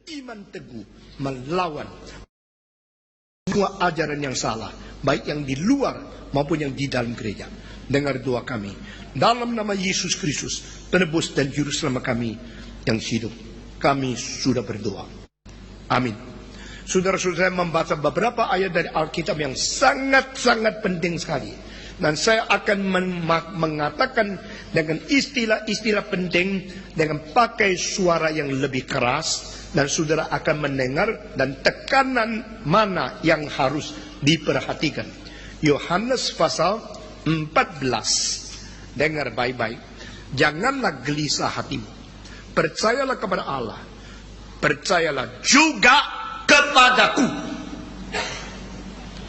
iman teguh melawan semua ajaran yang salah, baik yang di luar maupun yang di dalam gereja. Dengar doa kami dalam nama Yesus Kristus, penebus dan juru selamat kami yang hidup. Kami sudah berdoa. Amin. Saudara-saudara, saya membaca beberapa ayat dari Alkitab yang sangat-sangat penting sekali. Dan saya akan mengatakan dengan istilah-istilah penting dengan pakai suara yang lebih keras. Dan saudara akan mendengar dan tekanan mana yang harus diperhatikan. Yohanes pasal 14. Dengar baik-baik. Janganlah gelisah hatimu. Percayalah kepada Allah. Percayalah juga kepadaku.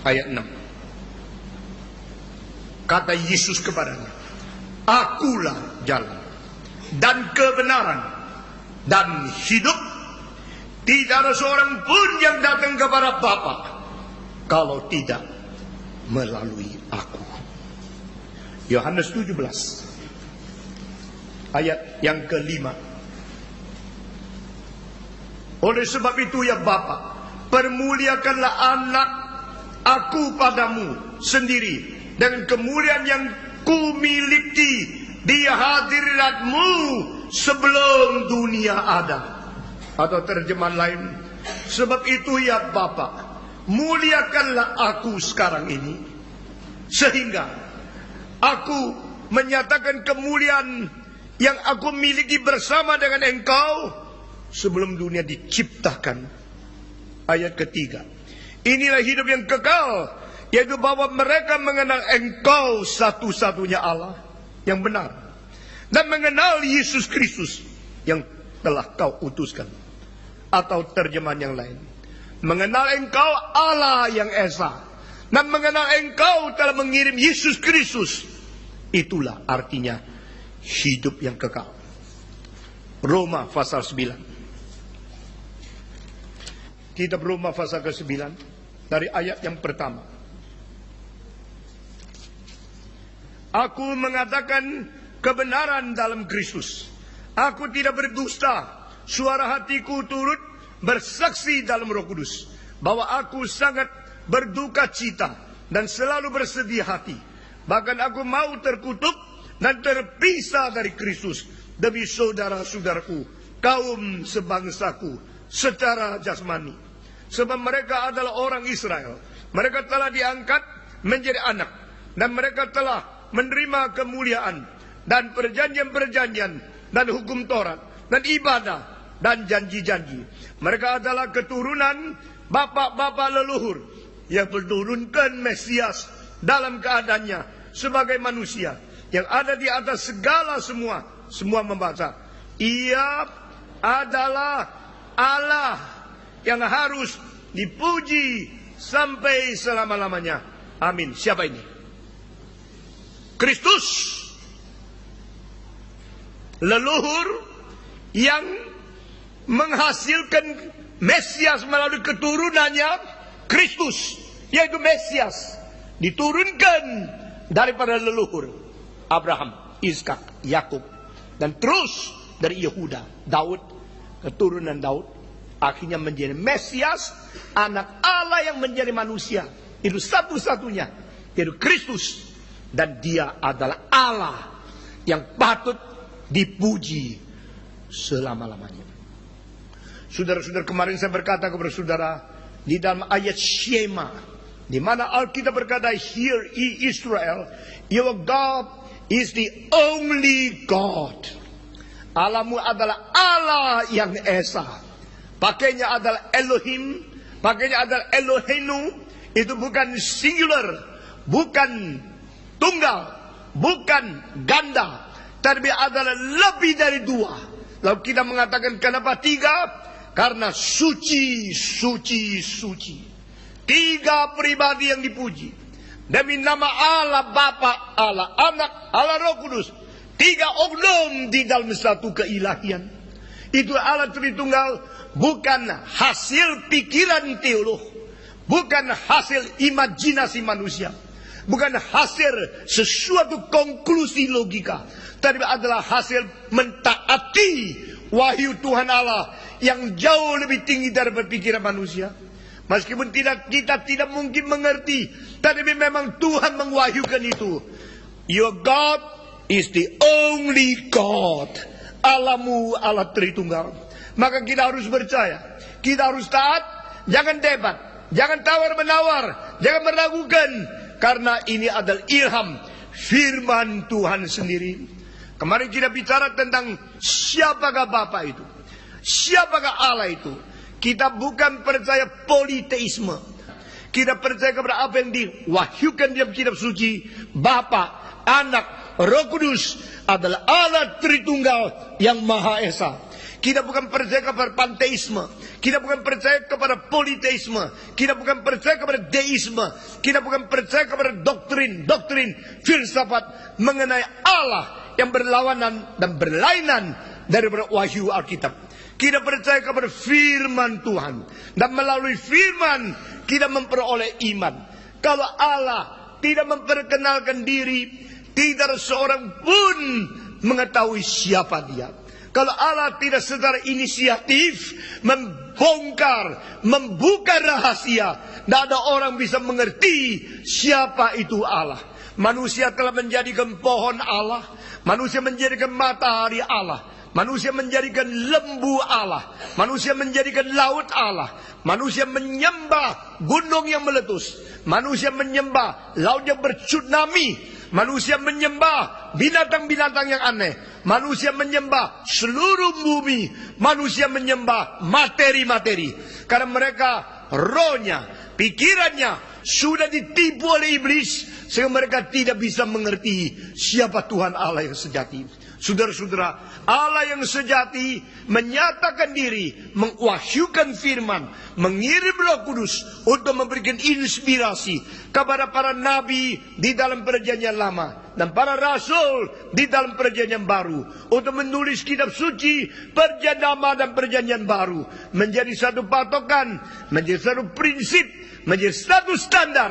Ayat 6. Kata Yesus kepadanya, akulah jalan dan kebenaran dan hidup. Tidak ada seorang pun yang datang kepada Bapa kalau tidak melalui aku. Yohanes 17 ayat yang ke-5. Oleh sebab itu ya Bapa, permuliakanlah anak aku padamu sendiri dengan kemuliaan yang kumiliki di hadiratmu sebelum dunia ada. Atau terjemahan lain, sebab itu ya Bapa, muliakanlah aku sekarang ini, sehingga aku menyatakan kemuliaan yang aku miliki bersama dengan engkau sebelum dunia diciptakan. Ayat ketiga, inilah hidup yang kekal, yaitu bahwa mereka mengenal engkau satu-satunya Allah yang benar, dan mengenal Yesus Kristus yang telah kau utuskan. Atau terjemahan yang lain, mengenal engkau Allah yang esa, dan mengenal engkau telah mengirim Yesus Kristus. Itulah artinya hidup yang kekal. Roma pasal 9. Kitab Roma pasal ke-9 dari ayat yang pertama. Aku mengatakan kebenaran dalam Kristus. Aku tidak berdusta. Suara hatiku turut bersaksi dalam Roh Kudus bahwa aku sangat berduka cita dan selalu bersedih hati. Bahkan aku mau terkutuk dan terpisah dari Kristus demi saudara-saudaraku, kaum sebangsaku secara jasmani. Sebab mereka adalah orang Israel. Mereka telah diangkat menjadi anak, dan mereka telah menerima kemuliaan dan perjanjian-perjanjian dan hukum Taurat dan ibadah dan janji-janji. Mereka adalah keturunan bapak-bapak leluhur yang berturunkan Mesias dalam keadaannya sebagai manusia yang ada di atas segala semua. Semua membaca, ia adalah Allah yang harus dipuji sampai selama-lamanya. Amin. Siapa ini? Kristus, leluhur yang menghasilkan Mesias melalui keturunannya. Kristus, yaitu Mesias, diturunkan daripada leluhur Abraham, Ishak, Yakub, dan terus dari Yehuda, Daud, keturunan Daud, akhirnya menjadi Mesias, anak Allah yang menjadi manusia. Itu satu-satunya, yaitu Kristus, dan dia adalah Allah yang patut dipuji selama-lamanya. Saudara-saudara, kemarin saya berkata kepada saudara di dalam ayat Shema, di mana Alkitab berkata, "Hear ye Israel, your God is the only God." Allahmu adalah Allah yang esa. Pakainya adalah Elohim, pakainya adalah Elohenu. Itu bukan singular, bukan tunggal, bukan ganda, tapi adalah lebih dari dua. Lalu kita mengatakan kenapa tiga? Karena suci, suci, suci. Tiga pribadi yang dipuji. Demi nama Allah Bapa, Allah Anak, Allah Roh Kudus. Tiga oknum di dalam satu keilahian. Itu Allah Tritunggal, bukan hasil pikiran teolog, bukan hasil imajinasi manusia, bukan hasil sesuatu konklusi logika, tapi adalah hasil mentaati wahyu Tuhan Allah yang jauh lebih tinggi dari pikiran manusia. Meskipun kita tidak mungkin mengerti, tapi memang Tuhan mengwahyukan itu. Your God is the only God. Allahmu Allah Tritunggal. Maka kita harus percaya, kita harus taat, jangan debat, jangan tawar-menawar, jangan meragukan, karena ini adalah ilham firman Tuhan sendiri. Kemarin kita bicara tentang siapakah Bapa itu, siapakah Allah itu. Kita bukan percaya politeisme. Kita percaya kepada apa yang diwahyukan dalam kitab suci. Bapa, Anak, Roh Kudus adalah Allah Tritunggal yang Maha Esa. Kita bukan percaya kepada panteisme. Kita bukan percaya kepada politeisme. Kita bukan percaya kepada deisme. Kita bukan percaya kepada doktrin filsafat mengenai Allah yang berlawanan dan berlainan daripada wahyu Alkitab. Kita percaya kepada firman Tuhan. Dan melalui firman kita memperoleh iman. Kalau Allah tidak memperkenalkan diri, tidak seorang pun mengetahui siapa dia. Kalau Allah tidak secara inisiatif membongkar, membuka rahasia, tidak ada orang bisa mengerti siapa itu Allah. Manusia telah menjadikan pohon Allah. Manusia menjadikan matahari Allah. Manusia menjadikan lembu Allah. Manusia menjadikan laut Allah. Manusia menyembah gunung yang meletus. Manusia menyembah laut yang bertsunami. Manusia menyembah binatang-binatang yang aneh. Manusia menyembah seluruh bumi. Manusia menyembah materi-materi. Karena mereka rohnya, pikirannya sudah ditipu oleh iblis, sehingga mereka tidak bisa mengerti siapa Tuhan Allah yang sejati. Saudara-saudara, Allah yang sejati menyatakan diri, mengwahyukan firman, mengirim Roh Kudus untuk memberikan inspirasi kepada para nabi di dalam perjanjian lama dan para rasul di dalam perjanjian baru untuk menulis kitab suci perjanjian lama dan perjanjian baru menjadi satu patokan, menjadi satu prinsip, menjadi satu standar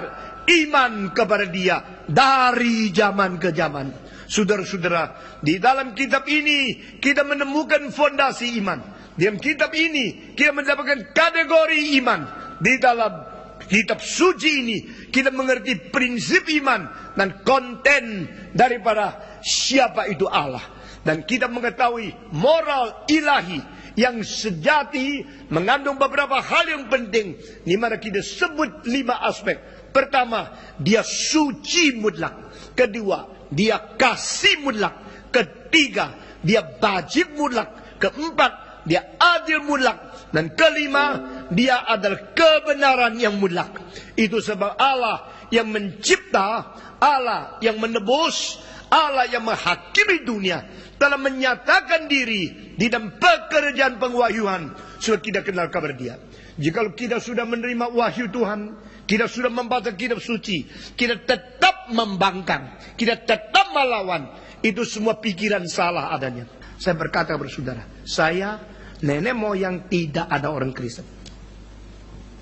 iman kepada Dia dari zaman ke zaman. Saudara-saudara, di dalam kitab ini kita menemukan fondasi iman. Di dalam kitab ini kita mendapatkan kategori iman. Di dalam kitab suci ini kita mengerti prinsip iman dan konten daripada siapa itu Allah. Dan kita mengetahui moral ilahi yang sejati mengandung beberapa hal yang penting, di mana kita sebut 5 aspek. Pertama, Dia suci mutlak. Kedua, Dia kasih mutlak. Ketiga, Dia wajib mutlak. Keempat, Dia adil mutlak. Dan kelima, Dia adalah kebenaran yang mutlak. Itu sebab Allah yang mencipta, Allah yang menebus, Allah yang menghakimi dunia telah menyatakan diri di dalam pekerjaan pengwahyuan supaya kita kenal kabar Dia. Jikalau kita sudah menerima wahyu Tuhan, kita sudah membaca kitab suci, kita tetap membangkang, kita tetap melawan, itu semua pikiran salah adanya. Saya berkata kepada saudara, saya nenek moyang tidak ada orang Kristen,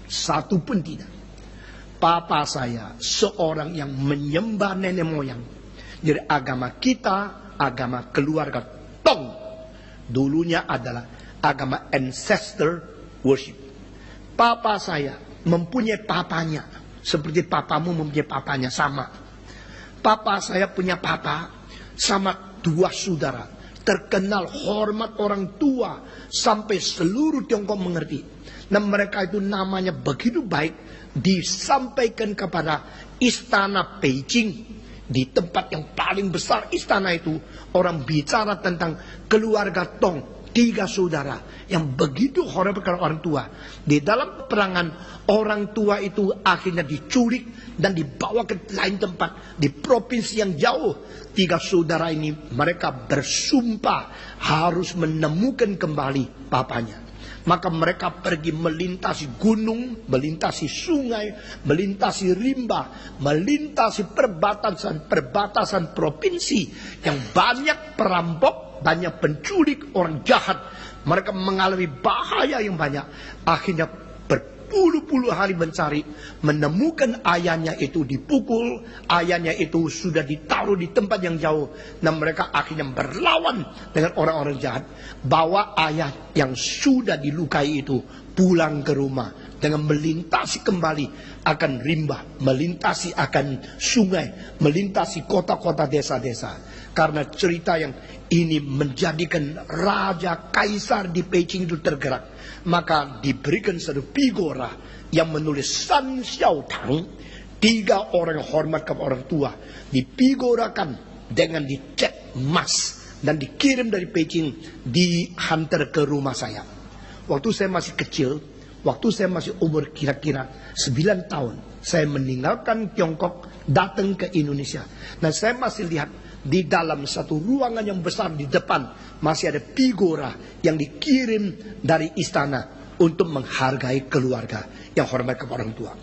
satu pun tidak. Papa saya seorang yang menyembah nenek moyang. Jadi agama kita, agama keluarga Tong, dulunya adalah agama ancestor worship. Papa saya mempunyai papanya, seperti papamu mempunyai papanya, sama. Papa saya punya papa, sama 2 saudara, terkenal hormat orang tua, sampai seluruh Tiongkok mengerti. Dan mereka itu namanya begitu baik, disampaikan kepada istana Beijing. Di tempat yang paling besar istana itu, orang bicara tentang keluarga Tong, 3 saudara yang begitu hormat kepada orang tua. Di dalam perangan, orang tua itu akhirnya diculik dan dibawa ke lain tempat di provinsi yang jauh. 3 saudara ini mereka bersumpah harus menemukan kembali papanya. Maka mereka pergi melintasi gunung, melintasi sungai, melintasi rimba, melintasi perbatasan provinsi yang banyak perampok, banyak penculik, orang jahat. Mereka mengalami bahaya yang banyak. Akhirnya berpuluh-puluh hari mencari, menemukan ayahnya itu dipukul, ayahnya itu sudah ditaruh di tempat yang jauh, dan mereka akhirnya berlawan dengan orang-orang jahat. Bawa ayah yang sudah dilukai itu pulang ke rumah dengan melintasi kembali akan rimba, melintasi akan sungai, melintasi kota-kota desa-desa. Karena cerita yang ini menjadikan Raja Kaisar di Beijing itu tergerak. Maka diberikan satu figura yang menulis San Xiaotang, 3 orang hormat kepada orang tua, difigurakan dengan dicat emas dan dikirim dari Beijing, dihantar ke rumah saya. Waktu saya masih kecil, waktu saya masih umur kira-kira 9 tahun, saya meninggalkan Tiongkok, datang ke Indonesia. Dan saya masih lihat di dalam satu ruangan yang besar di depan masih ada figura yang dikirim dari istana untuk menghargai keluarga yang hormat kepada orang tua.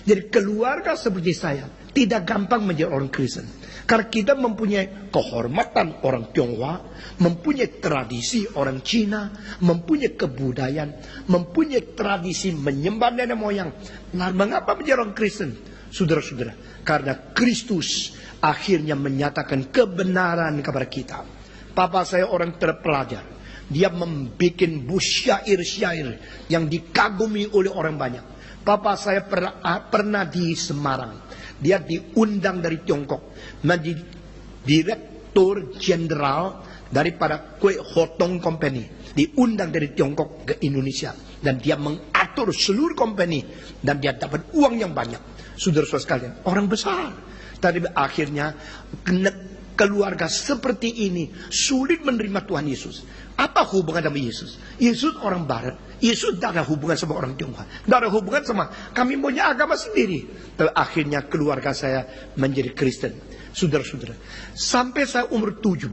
Jadi keluarga seperti saya tidak gampang menjadi orang Kristen. Karena kita mempunyai kehormatan orang Tionghoa, mempunyai tradisi orang Cina, mempunyai kebudayaan, mempunyai tradisi menyembah nenek moyang. Nah, mengapa menjadi orang Kristen? Saudara-saudara, karena Kristus akhirnya menyatakan kebenaran kepada kita. Papa saya orang terpelajar. Dia membuat syair-syair yang dikagumi oleh orang banyak. Papa saya pernah di Semarang. Dia diundang dari Tiongkok menjadi direktur jenderal daripada Kue Hotong Company. Diundang dari Tiongkok ke Indonesia. Dan dia mengatur seluruh company. Dan dia dapat uang yang banyak. Saudara-saudara sekalian, orang besar. Tapi akhirnya keluarga seperti ini sulit menerima Tuhan Yesus. Apa hubungan sama Yesus? Yesus orang Barat. Yesus tidak ada hubungan sama orang Tionghoa. Tidak ada hubungan sama kami punya agama sendiri. Tapi akhirnya keluarga saya menjadi Kristen. Saudara-saudara, sampai saya umur 17,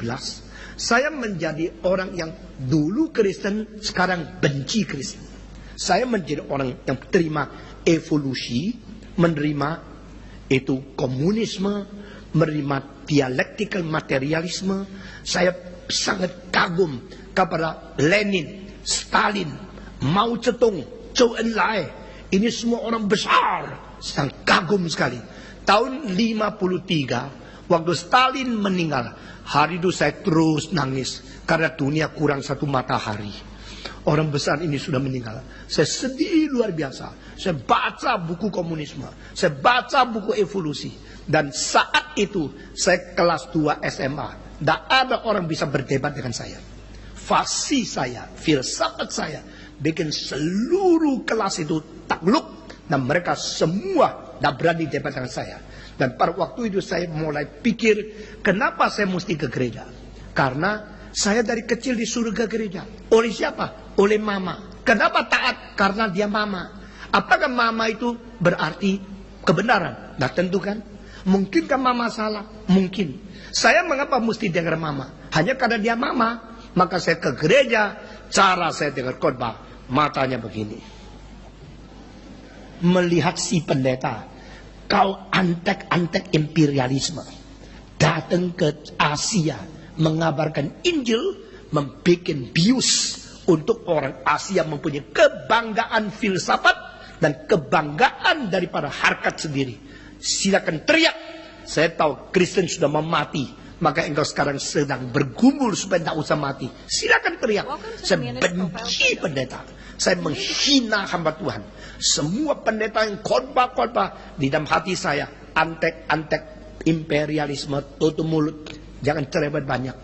saya menjadi orang yang dulu Kristen, sekarang benci Kristen. Saya menjadi orang yang terima evolusi, menerima itu komunisme, menerima dialektikal materialisme. Saya sangat kagum kepada Lenin, Stalin, Mao Zedong, Zhou Enlai. Ini semua orang besar, sangat kagum sekali. Tahun 53, waktu Stalin meninggal, hari itu saya terus nangis karena dunia kurang satu matahari. Orang besar ini sudah meninggal. Saya sedih luar biasa. Saya baca buku komunisme. Saya baca buku evolusi. Dan saat itu saya kelas 2 SMA. Tidak ada orang bisa berdebat dengan saya. Fasi saya, filsafat saya, bikin seluruh kelas itu takluk. Dan mereka semua tidak berani debat dengan saya. Dan pada waktu itu saya mulai pikir, kenapa saya mesti ke gereja? Karena saya dari kecil disuruh ke gereja. Oleh siapa? Oleh mama. Kenapa taat? Karena dia mama. Apakah mama itu berarti kebenaran? Nah tentu kan. Mungkinkah mama salah? Mungkin. Saya mengapa mesti dengar mama? Hanya karena dia mama. Maka saya ke gereja. Cara saya dengar khotbah, matanya begini. Melihat si pendeta, kau antek-antek imperialisme. Datang ke Asia, mengabarkan Injil, membuat bius untuk orang Asia mempunyai kebanggaan filsafat dan kebanggaan daripada harkat sendiri. Silakan teriak. Saya tahu Kristen sudah mau mati, maka engkau sekarang sedang bergumul supaya tidak usah mati. Silakan teriak. Saya benci pendeta. Saya menghina hamba Tuhan. Semua pendeta yang khotbah-khotbah di dalam hati saya, antek-antek imperialisme, tutup mulut, jangan cerewet banyak.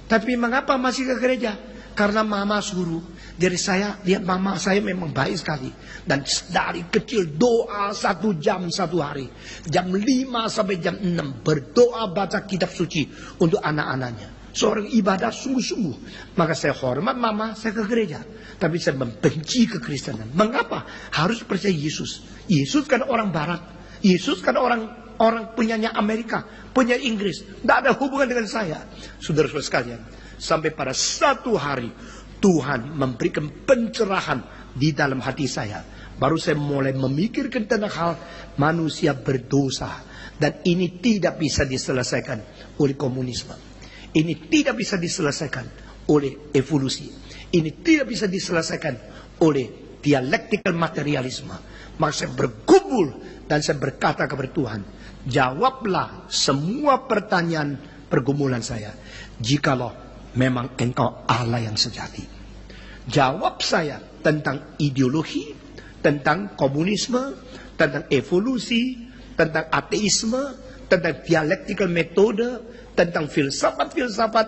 Tapi mengapa masih ke gereja? Karena mama suruh. Jadi saya lihat mama saya memang baik sekali. Dan dari kecil doa 1 jam 1 hari. Jam 5 sampai jam 6 berdoa baca kitab suci untuk anak-anaknya. Seorang ibadah sungguh-sungguh. Maka saya hormat mama, saya ke gereja. Tapi saya membenci kekristenan. Mengapa? Harus percaya Yesus. Yesus kan orang Barat. Yesus kan orang punyanya Amerika, punya Inggris. Tidak ada hubungan dengan saya. Saudara-saudara sekalian. Sampai pada satu hari Tuhan memberikan pencerahan di dalam hati saya. Baru saya mulai memikirkan tentang hal manusia berdosa. Dan ini tidak bisa diselesaikan oleh komunisme. Ini tidak bisa diselesaikan oleh evolusi. Ini tidak bisa diselesaikan oleh dialektikal materialisme. Maka saya bergumul dan saya berkata kepada Tuhan, jawablah semua pertanyaan pergumulan saya, jikalau memang Engkau Allah yang sejati. Jawab saya tentang ideologi, tentang komunisme, tentang evolusi, tentang ateisme, tentang dialektikal metode, tentang filsafat-filsafat,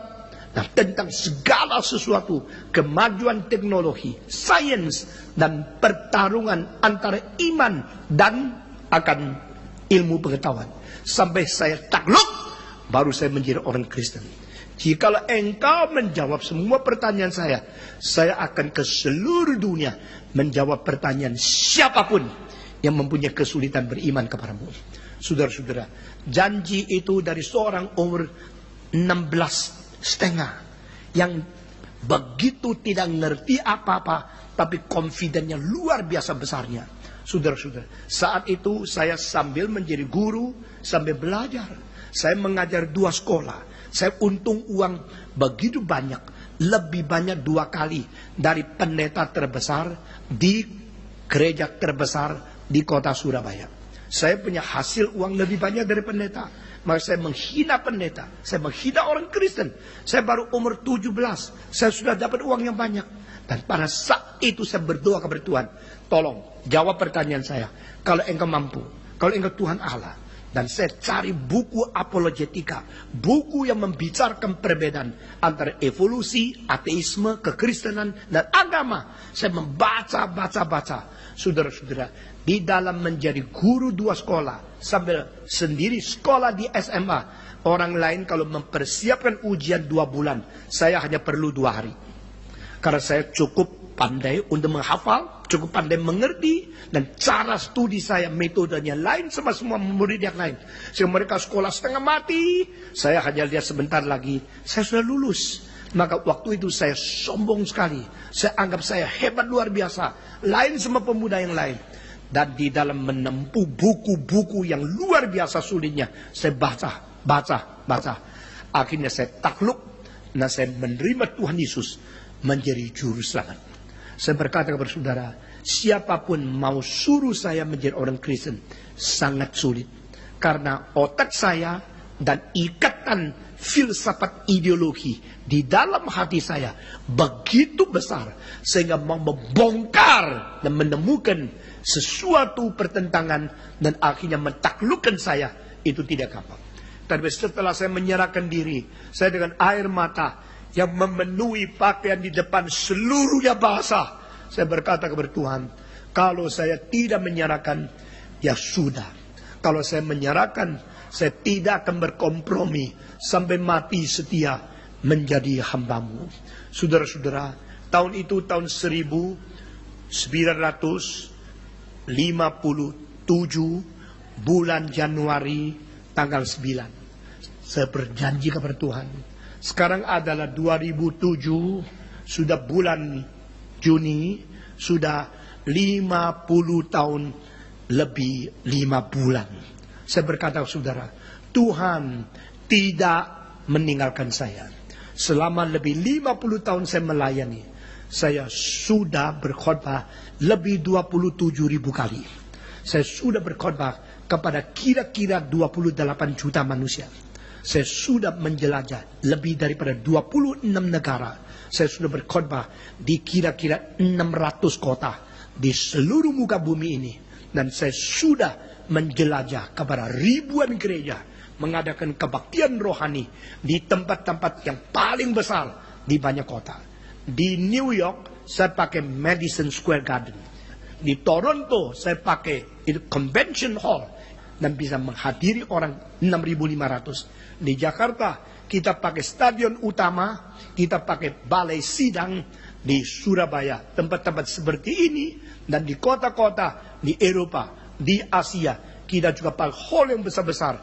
nah, tentang segala sesuatu, kemajuan teknologi, sains, dan pertarungan antara iman dan akan ilmu pengetahuan. Sampai saya takluk, baru saya menjadi orang Kristen. Jikalau engkau menjawab semua pertanyaan saya akan ke seluruh dunia menjawab pertanyaan siapapun yang mempunyai kesulitan beriman kepadamu. Saudara-saudara, janji itu dari seorang umur 16,5 yang begitu tidak ngerti apa-apa, tapi confidence-nya luar biasa besarnya. Saudara-saudara, saat itu saya sambil menjadi guru, sambil belajar. Saya mengajar 2 sekolah. Saya untung uang begitu banyak, lebih banyak 2 kali dari pendeta terbesar di gereja terbesar di kota Surabaya. Saya punya hasil uang lebih banyak dari pendeta. Maka saya menghina pendeta, saya menghina orang Kristen. Saya baru umur 17, saya sudah dapat uang yang banyak. Dan pada saat itu saya berdoa kepada Tuhan, tolong jawab pertanyaan saya. Kalau engkau mampu, kalau engkau Tuhan Allah. Dan saya cari buku apologetika, buku yang membicarakan perbedaan antara evolusi, ateisme, kekristenan, dan agama. Saya membaca. Saudara-saudara, di dalam menjadi guru 2 sekolah, sambil sendiri sekolah di SMA, orang lain kalau mempersiapkan ujian 2 bulan, saya hanya perlu 2 hari. Karena saya cukup pandai untuk menghafal, cukup pandai mengerti, dan cara studi saya, metodenya lain sama semua murid yang lain. Sehingga mereka sekolah setengah mati, saya hanya lihat sebentar lagi, saya sudah lulus. Maka waktu itu saya sombong sekali. Saya anggap saya hebat luar biasa, lain sama pemuda yang lain. Dan di dalam menempuh buku-buku yang luar biasa sulitnya, saya baca. Akhirnya saya takluk, dan saya menerima Tuhan Yesus menjadi juru selamat. Saya berkata kepada saudara, siapapun mau suruh saya menjadi orang Kristen, sangat sulit. Karena otak saya dan ikatan filsafat ideologi di dalam hati saya begitu besar, sehingga mau membongkar dan menemukan sesuatu pertentangan dan akhirnya mentaklukkan saya, itu tidak gampang. Tapi setelah saya menyerahkan diri, saya dengan air mata yang memenuhi pakaian di depan seluruhnya bahasa, saya berkata kepada Tuhan, kalau saya tidak menyerahkan, ya sudah. Kalau saya menyerahkan, saya tidak akan berkompromi sampai mati setia menjadi hambamu. Saudara-saudara, tahun itu tahun 1957, bulan Januari tanggal 9. Saya berjanji kepada Tuhan, sekarang adalah 2007, sudah bulan Juni, sudah 50 tahun lebih 5 bulan. Saya berkata saudara, Tuhan tidak meninggalkan saya. Selama lebih 50 tahun saya melayani, saya sudah berkhotbah lebih 27.000 kali. Saya sudah berkhotbah kepada kira-kira 28 juta manusia. Saya sudah menjelajah lebih daripada 26 negara. Saya sudah berkhotbah di kira-kira 600 kota di seluruh muka bumi ini. Dan saya sudah menjelajah kepada ribuan gereja, mengadakan kebaktian rohani di tempat-tempat yang paling besar di banyak kota. Di New York, saya pakai Madison Square Garden. Di Toronto, saya pakai Convention Hall dan bisa menghadiri orang 6.500. Di Jakarta, kita pakai stadion utama, kita pakai balai sidang. Di Surabaya, tempat-tempat seperti ini, dan di kota-kota di Eropa, di Asia, kita juga pakai hall yang besar-besar.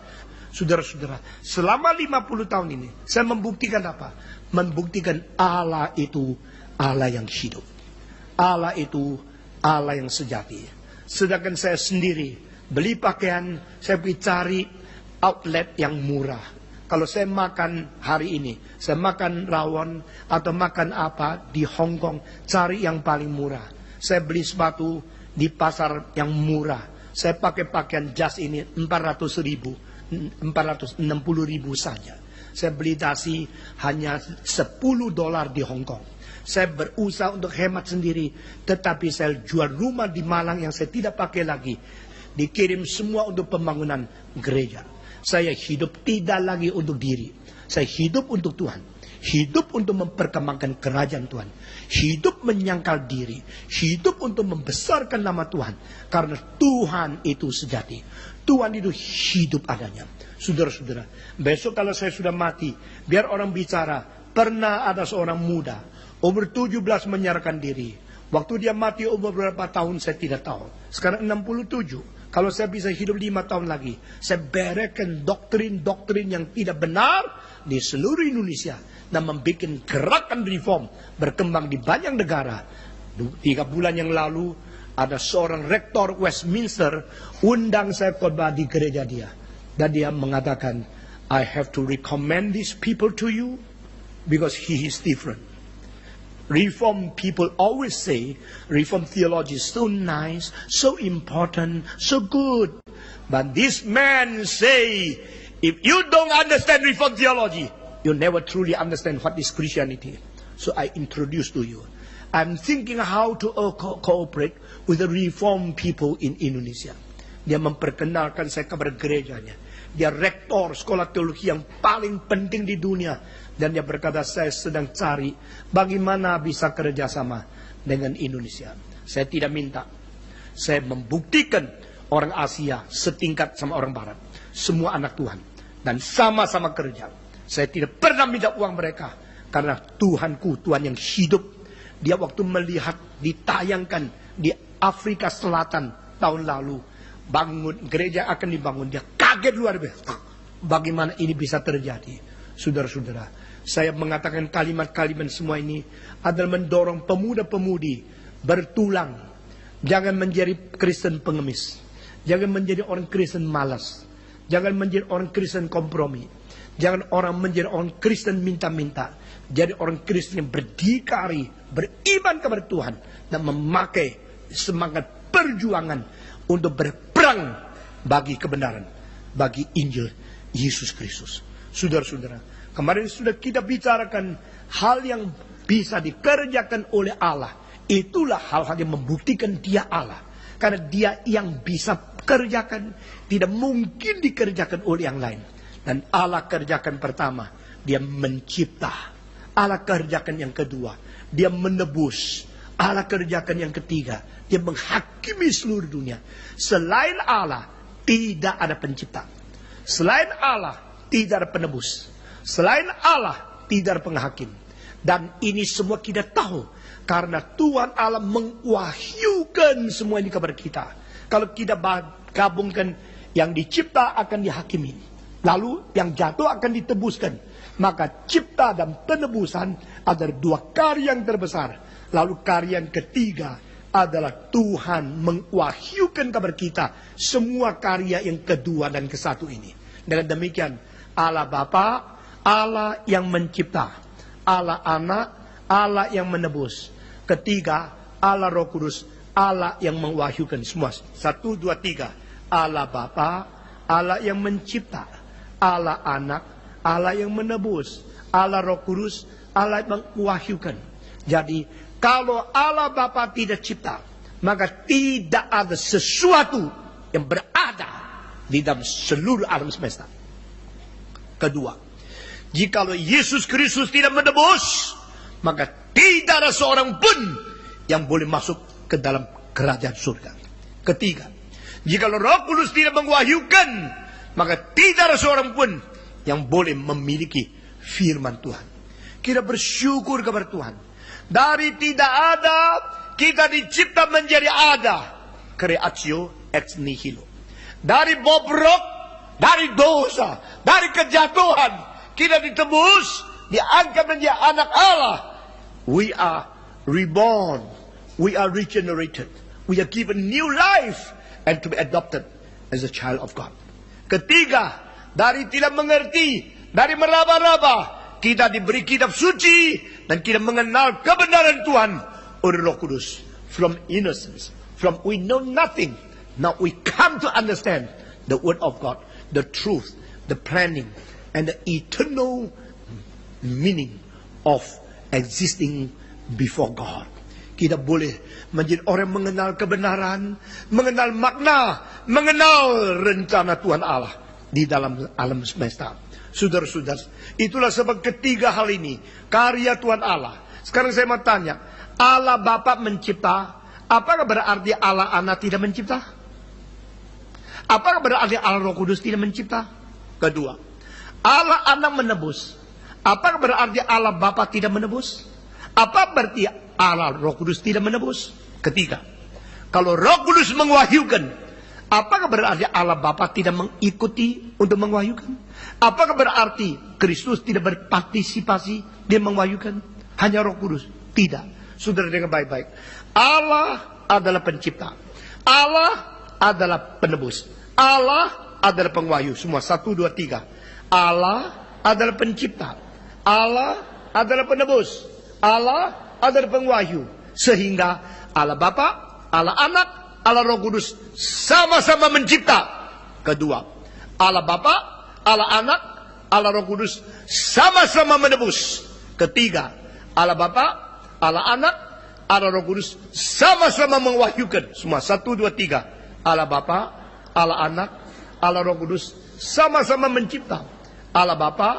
Saudara-saudara, selama 50 tahun ini, saya membuktikan apa? Membuktikan Allah itu Allah yang hidup. Allah itu Allah yang sejati. Sedangkan saya sendiri, beli pakaian, saya pergi cari outlet yang murah. Kalau saya makan hari ini, saya makan rawon atau makan apa di Hong Kong, cari yang paling murah. Saya beli sepatu di pasar yang murah. Saya pakai pakaian jas ini 460.000 saja. Saya beli dasi hanya $10 di Hong Kong. Saya berusaha untuk hemat sendiri, tetapi saya jual rumah di Malang yang saya tidak pakai lagi. Dikirim semua untuk pembangunan gereja. Saya hidup tidak lagi untuk diri. Saya hidup untuk Tuhan. Hidup untuk memperkembangkan kerajaan Tuhan. Hidup menyangkal diri. Hidup untuk membesarkan nama Tuhan. Karena Tuhan itu sejati. Tuhan itu hidup adanya. Saudara-saudara, besok kalau saya sudah mati, biar orang bicara, pernah ada seorang muda, umur 17 menyerahkan diri. Waktu dia mati umur berapa tahun saya tidak tahu. Sekarang 67. Kalau saya bisa hidup 5 tahun lagi, saya bereskan doktrin-doktrin yang tidak benar di seluruh Indonesia. Dan membuat gerakan reform berkembang di banyak negara. 3 bulan yang lalu, ada seorang rektor Westminster undang saya khotbah di gereja dia. Dan dia mengatakan, I have to recommend these people to you because he is different. Reform people always say, Reform theology is so nice, so important, so good. But this man say, if you don't understand Reform theology, you never truly understand what is Christianity. So I introduce to you. I'm thinking how to cooperate with the Reform people in Indonesia. Dia memperkenalkan saya kepada gerejanya. Dia rektor sekolah teologi yang paling penting di dunia. Dan dia berkata, saya sedang cari bagaimana bisa kerjasama dengan Indonesia. Saya tidak minta. Saya membuktikan orang Asia setingkat sama orang Barat. Semua anak Tuhan. Dan sama-sama kerja. Saya tidak pernah minta uang mereka. Karena Tuhanku, Tuhan yang hidup. Dia waktu melihat ditayangkan di Afrika Selatan tahun lalu. Bangun, gereja akan dibangun. Dia kaget luar biasa. Bagaimana ini bisa terjadi? Saudara-saudara, saya mengatakan kalimat-kalimat semua ini adalah mendorong pemuda-pemudi bertulang. Jangan menjadi Kristen pengemis. Jangan menjadi orang Kristen malas. Jangan menjadi orang Kristen kompromi. Jangan orang menjadi orang Kristen minta-minta. Jadi orang Kristen yang berdikari, beriman kepada Tuhan. Dan memakai semangat perjuangan untuk berperang bagi kebenaran. Bagi Injil Yesus Kristus. Saudara-saudara, kemarin sudah kita bicarakan hal yang bisa dikerjakan oleh Allah. Itulah hal-hal yang membuktikan dia Allah. Karena dia yang bisa kerjakan, tidak mungkin dikerjakan oleh yang lain. Dan Allah kerjakan pertama, dia mencipta. Allah kerjakan yang kedua, dia menebus. Allah kerjakan yang ketiga, dia menghakimi seluruh dunia. Selain Allah, tidak ada pencipta. Selain Allah, tidak ada penebus. Selain Allah, tidak ada penghakim. Dan ini semua kita tahu. Karena Tuhan Allah mengwahyukan semua ini kepada kita. Kalau kita gabungkan, yang dicipta akan dihakimi. Lalu yang jatuh akan ditebuskan. Maka cipta dan penebusan adalah 2 karya yang terbesar. Lalu karya yang ketiga adalah Tuhan mengwahyukan kepada kita semua karya yang kedua dan kesatu ini. Dengan demikian, Allah Bapa, Allah yang mencipta, Allah Anak, Allah yang menebus. Ketiga, Allah Roh Kudus, Allah yang mengwahyukan semua. 1, 2, 3. Allah Bapa, Allah yang mencipta, Allah Anak, Allah yang menebus, Allah Roh Kudus, Allah yang mengwahyukan. Jadi, kalau Allah Bapa tidak cipta, maka tidak ada sesuatu yang berada di dalam seluruh alam semesta. Kedua, jikalau Yesus Kristus tidak menebus, maka tidak ada seorang pun yang boleh masuk ke dalam kerajaan surga. Ketiga, jikalau Roh Kudus tidak mengwahyukan, maka tidak ada seorang pun yang boleh memiliki firman Tuhan. Kita bersyukur kepada Tuhan. Dari tidak ada, kita dicipta menjadi ada. Creatio ex nihilo. Dari bobrok, dari dosa, dari kejatuhan, kita ditebus, diangkat menjadi anak Allah. We are reborn. We are regenerated. We are given new life and to be adopted as a child of God. Ketiga, dari tidak mengerti, dari meraba-raba, kita diberi kitab suci dan kita mengenal kebenaran Tuhan oleh Roh Kudus. from innocence, from we know nothing. Now we come to understand the word of God, the truth, the planning, and the eternal meaning of existing before God. Kita boleh menjadi orang mengenal kebenaran, mengenal makna, mengenal rencana Tuhan Allah di dalam alam semesta. Saudara-saudara, itulah sebab ketiga hal ini, karya Tuhan Allah. Sekarang saya mau tanya, Allah Bapa mencipta, apakah berarti Allah Anak tidak mencipta? Apakah berarti Allah Roh Kudus tidak mencipta? Kedua, Allah Anak menebus, apakah berarti Allah Bapa tidak menebus? Apa berarti Allah Roh Kudus tidak menebus? Ketiga, kalau Roh Kudus mengahyukan, apakah berarti Allah Bapa tidak mengikuti untuk mengahyukan? Apakah berarti Kristus tidak berpartisipasi dia mengahyukan? Hanya Roh Kudus? Tidak. Saudara dengar baik-baik. Allah adalah pencipta. Allah adalah penebus. Allah adalah pengwahyu. Semua 1, 2, 3. Allah adalah pencipta. Allah adalah penebus. Allah adalah pengwahyu. Sehingga Allah Bapa, Allah Anak, Allah Roh Kudus sama-sama mencipta. Kedua, Allah Bapa, Allah Anak, Allah Roh Kudus sama-sama menebus. Ketiga, Allah Bapa, Allah Anak, Allah Roh Kudus sama-sama mengwahyukan. Semua 1, 2, 3. Allah Bapa, Allah Anak, Allah Roh Kudus sama-sama mencipta. Allah Bapa,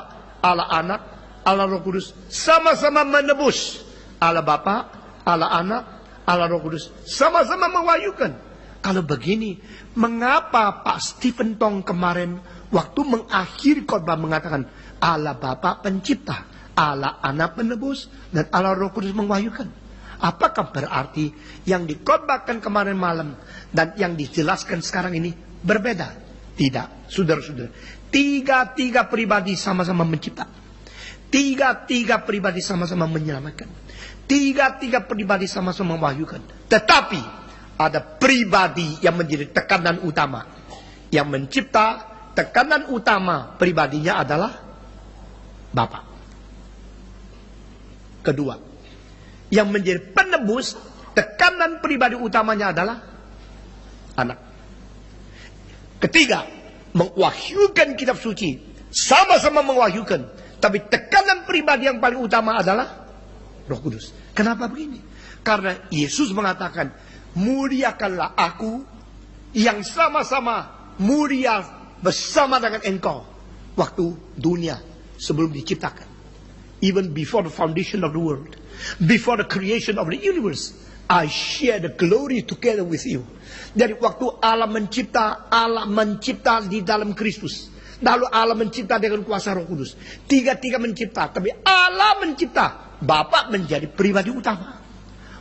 Allah Anak, Allah Roh Kudus sama-sama menebus. Allah Bapa, Allah Anak, Allah Roh Kudus sama-sama mewahyukan. Kalau begini, mengapa Pak Stephen Tong kemarin waktu mengakhiri khotbah mengatakan Allah Bapa pencipta, Allah Anak penebus, dan Allah Roh Kudus mewahyukan? Apakah berarti yang dikhotbahkan kemarin malam dan yang dijelaskan sekarang ini berbeda? Tidak, saudara-saudara. Tiga pribadi sama-sama mencipta. Tiga pribadi sama-sama menyelamatkan. Tiga pribadi sama-sama mewahyukan. Tetapi ada pribadi yang menjadi tekanan utama. Yang mencipta, tekanan utama pribadinya adalah Bapa. Kedua, yang menjadi penebus, tekanan pribadi utamanya adalah Anak. Ketiga, mengwahyukan kitab suci, sama-sama mengwahyukan, tapi tekanan pribadi yang paling utama adalah Roh Kudus. Kenapa begini? Karena Yesus mengatakan, muliakanlah aku yang sama-sama mulia bersama dengan engkau waktu dunia sebelum diciptakan. Even before the foundation of the world, before the creation of the universe, I share the glory together with you. Dari waktu Allah mencipta di dalam Kristus. Lalu Allah mencipta dengan kuasa Roh Kudus. Tiga mencipta, tapi Allah mencipta. Bapa menjadi pribadi utama.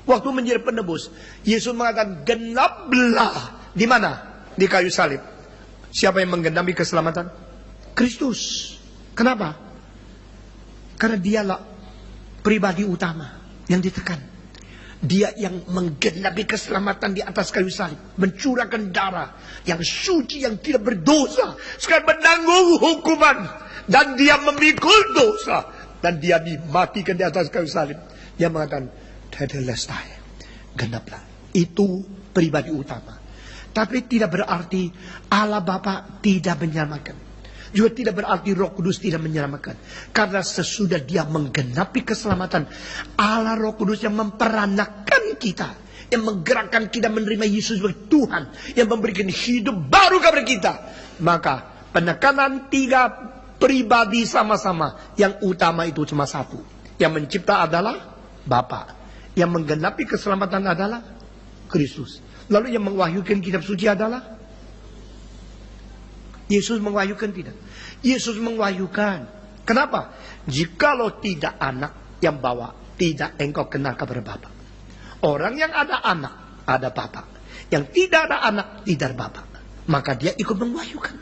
Waktu menjadi penebus, Yesus mengatakan genaplah. Di mana? Di kayu salib. Siapa yang menggenapi keselamatan? Kristus. Kenapa? Karena dialah pribadi utama yang ditekan. Dia yang menggenapi keselamatan di atas kayu salib, mencurahkan darah yang suci, yang tidak berdosa, sekarang menanggung hukuman, dan dia memikul dosa, dan dia dimatikan di atas kayu salib. Dia mengatakan, tetelestai, genaplah. Itu pribadi utama. Tapi tidak berarti Allah Bapa tidak menyelamatkan. Juga tidak berarti Roh Kudus tidak menyelamatkan. Karena sesudah dia menggenapi keselamatan, Allah Roh Kudus yang memperanakan kita, yang menggerakkan kita menerima Yesus sebagai Tuhan, yang memberikan hidup baru kepada kita. Maka penekanan tiga pribadi sama-sama, yang utama itu cuma satu. Yang mencipta adalah Bapa. Yang menggenapi keselamatan adalah Kristus. Lalu yang mewahyukan kitab suci adalah Yesus. Mewahyukan tidak? Yesus mewahyukan. Kenapa? Jikalau tidak anak yang bawa, tidak engkau kenal kepada Bapa. Orang yang ada anak, ada Bapa. Yang tidak ada anak, tidak ada Bapa. Maka dia ikut mewahyukan.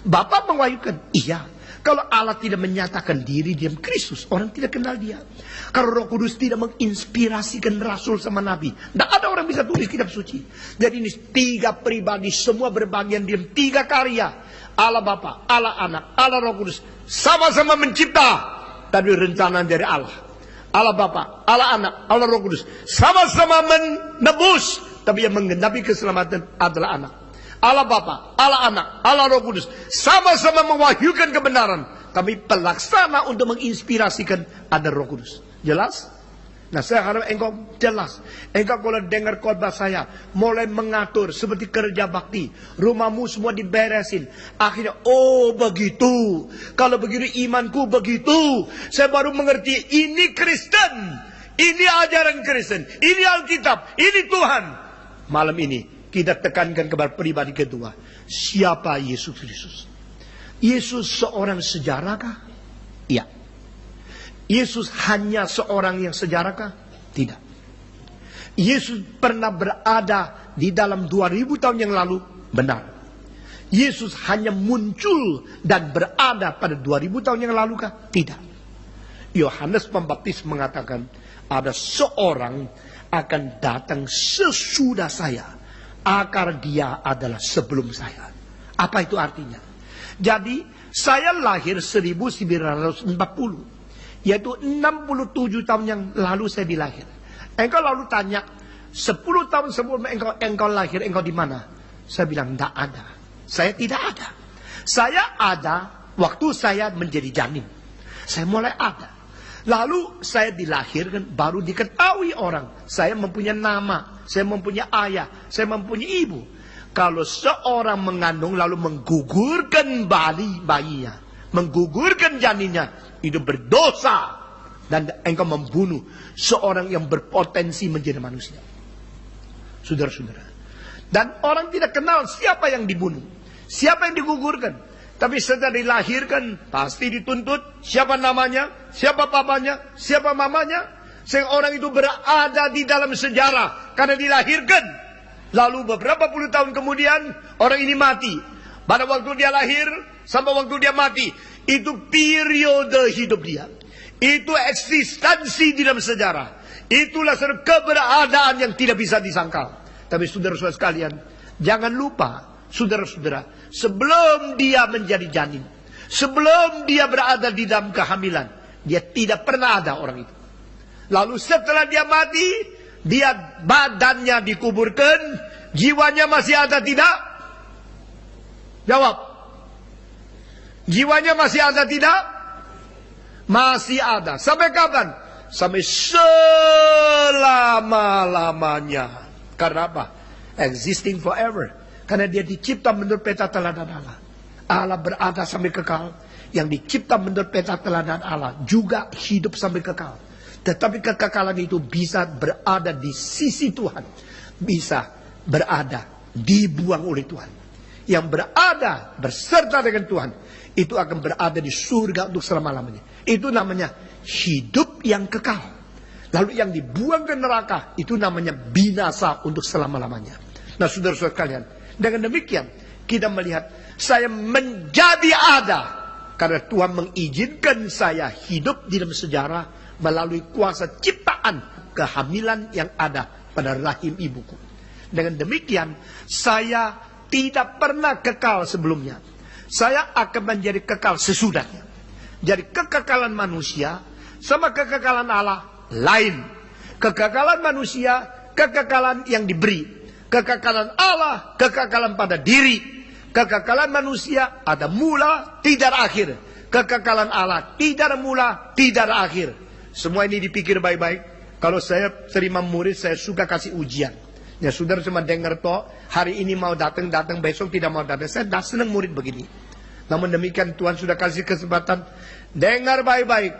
Bapa mewahyukan, iya. Kalau Allah tidak menyatakan diri di dalam Kristus, orang tidak kenal dia. Kalau Roh Kudus tidak menginspirasikan rasul sama nabi, tidak ada orang bisa tulis kitab suci. Jadi ini tiga pribadi, semua berbagian di dalam tiga karya. Allah Bapa, Allah Anak, Allah Roh Kudus sama-sama mencipta, tapi rencana dari Allah. Allah Bapa, Allah Anak, Allah Roh Kudus. Sama-sama menebus, tapi yang menggenapi keselamatan adalah Anak. Allah Bapa, Allah Anak, Allah Roh Kudus. Sama-sama mewahyukan kebenaran, tapi pelaksana untuk menginspirasikan ada Roh Kudus. Jelas? Nah, saya harap engkau jelas. Engkau kalau dengar khotbah saya, mulai mengatur seperti kerja bakti. Rumahmu semua diberesin. Akhirnya, oh begitu. Kalau begitu imanku begitu. Saya baru mengerti, ini Kristen. Ini ajaran Kristen. Ini Alkitab. Ini Tuhan. Malam ini, kita tekankan kepada pribadi kedua. Siapa Yesus Kristus? Yesus seorang sejarahkah? Iya. Yesus hanya seorang yang sejarahkah? Tidak. Yesus pernah berada di dalam 2000 tahun yang lalu? Benar. Yesus hanya muncul dan berada pada 2000 tahun yang lalu kah? Tidak. Yohanes Pembaptis mengatakan, ada seorang akan datang sesudah saya, akar dia adalah sebelum saya. Apa itu artinya? Jadi, saya lahir 1940. Yaitu 67 tahun yang lalu saya dilahir. Engkau lalu tanya, 10 tahun sebelum engkau lahir, engkau di mana? Saya bilang, tidak ada. Saya tidak ada. Saya ada waktu saya menjadi janin. Saya mulai ada. Lalu saya dilahirkan, baru diketahui orang. Saya mempunyai nama, saya mempunyai ayah, saya mempunyai ibu. Kalau seorang mengandung lalu menggugurkan bayinya, menggugurkan janinnya, itu berdosa. Dan engkau membunuh seorang yang berpotensi menjadi manusia. Saudara-saudara. Dan orang tidak kenal siapa yang dibunuh, siapa yang digugurkan. Tapi setelah dilahirkan, pasti dituntut siapa namanya, siapa papanya, siapa mamanya. Sehingga orang itu berada di dalam sejarah karena dilahirkan. Lalu beberapa puluh tahun kemudian, orang ini mati. Pada waktu dia lahir, sampai waktu dia mati, itu periode hidup dia. Itu eksistensi di dalam sejarah. Itulah keberadaan yang tidak bisa disangkal. Tapi saudara-saudara sekalian, jangan lupa, saudara-saudara, sebelum dia menjadi janin, sebelum dia berada di dalam kehamilan, dia tidak pernah ada orang itu. Lalu setelah dia mati, dia badannya dikuburkan, jiwanya masih ada tidak? Jawab. Jiwanya masih ada tidak? Masih ada. Sampai kapan? Sampai selama-lamanya. Karena apa? Existing forever. Karena dia dicipta menurut peta teladan Allah. Allah berada sampai kekal. Yang dicipta menurut peta teladan Allah juga hidup sampai kekal. Tetapi kekekalan itu bisa berada di sisi Tuhan. Bisa berada dibuang oleh Tuhan. Yang berada berserta dengan Tuhan, itu akan berada di surga untuk selama-lamanya. Itu namanya hidup yang kekal. Lalu yang dibuang ke neraka, itu namanya binasa untuk selama-lamanya. Nah, saudara-saudara kalian, dengan demikian kita melihat saya menjadi ada karena Tuhan mengizinkan saya hidup di dalam sejarah melalui kuasa ciptaan kehamilan yang ada pada rahim ibuku. Dengan demikian saya tidak pernah kekal sebelumnya. Saya akan menjadi kekal sesudahnya. Jadi kekekalan manusia sama kekekalan Allah lain. Kekekalan manusia, kekekalan yang diberi. Kekekalan Allah, kekekalan pada diri. Kekekalan manusia ada mula, tidak ada akhir. Kekekalan Allah tidak ada mula, tidak ada akhir. Semua ini dipikir baik-baik. Kalau saya terima murid, saya suka kasih ujian. Ya, saudara cuma dengar toh, hari ini mau datang, besok tidak mau datang. Saya dah senang murid begini. Namun demikian Tuhan sudah kasih kesempatan. Dengar baik-baik.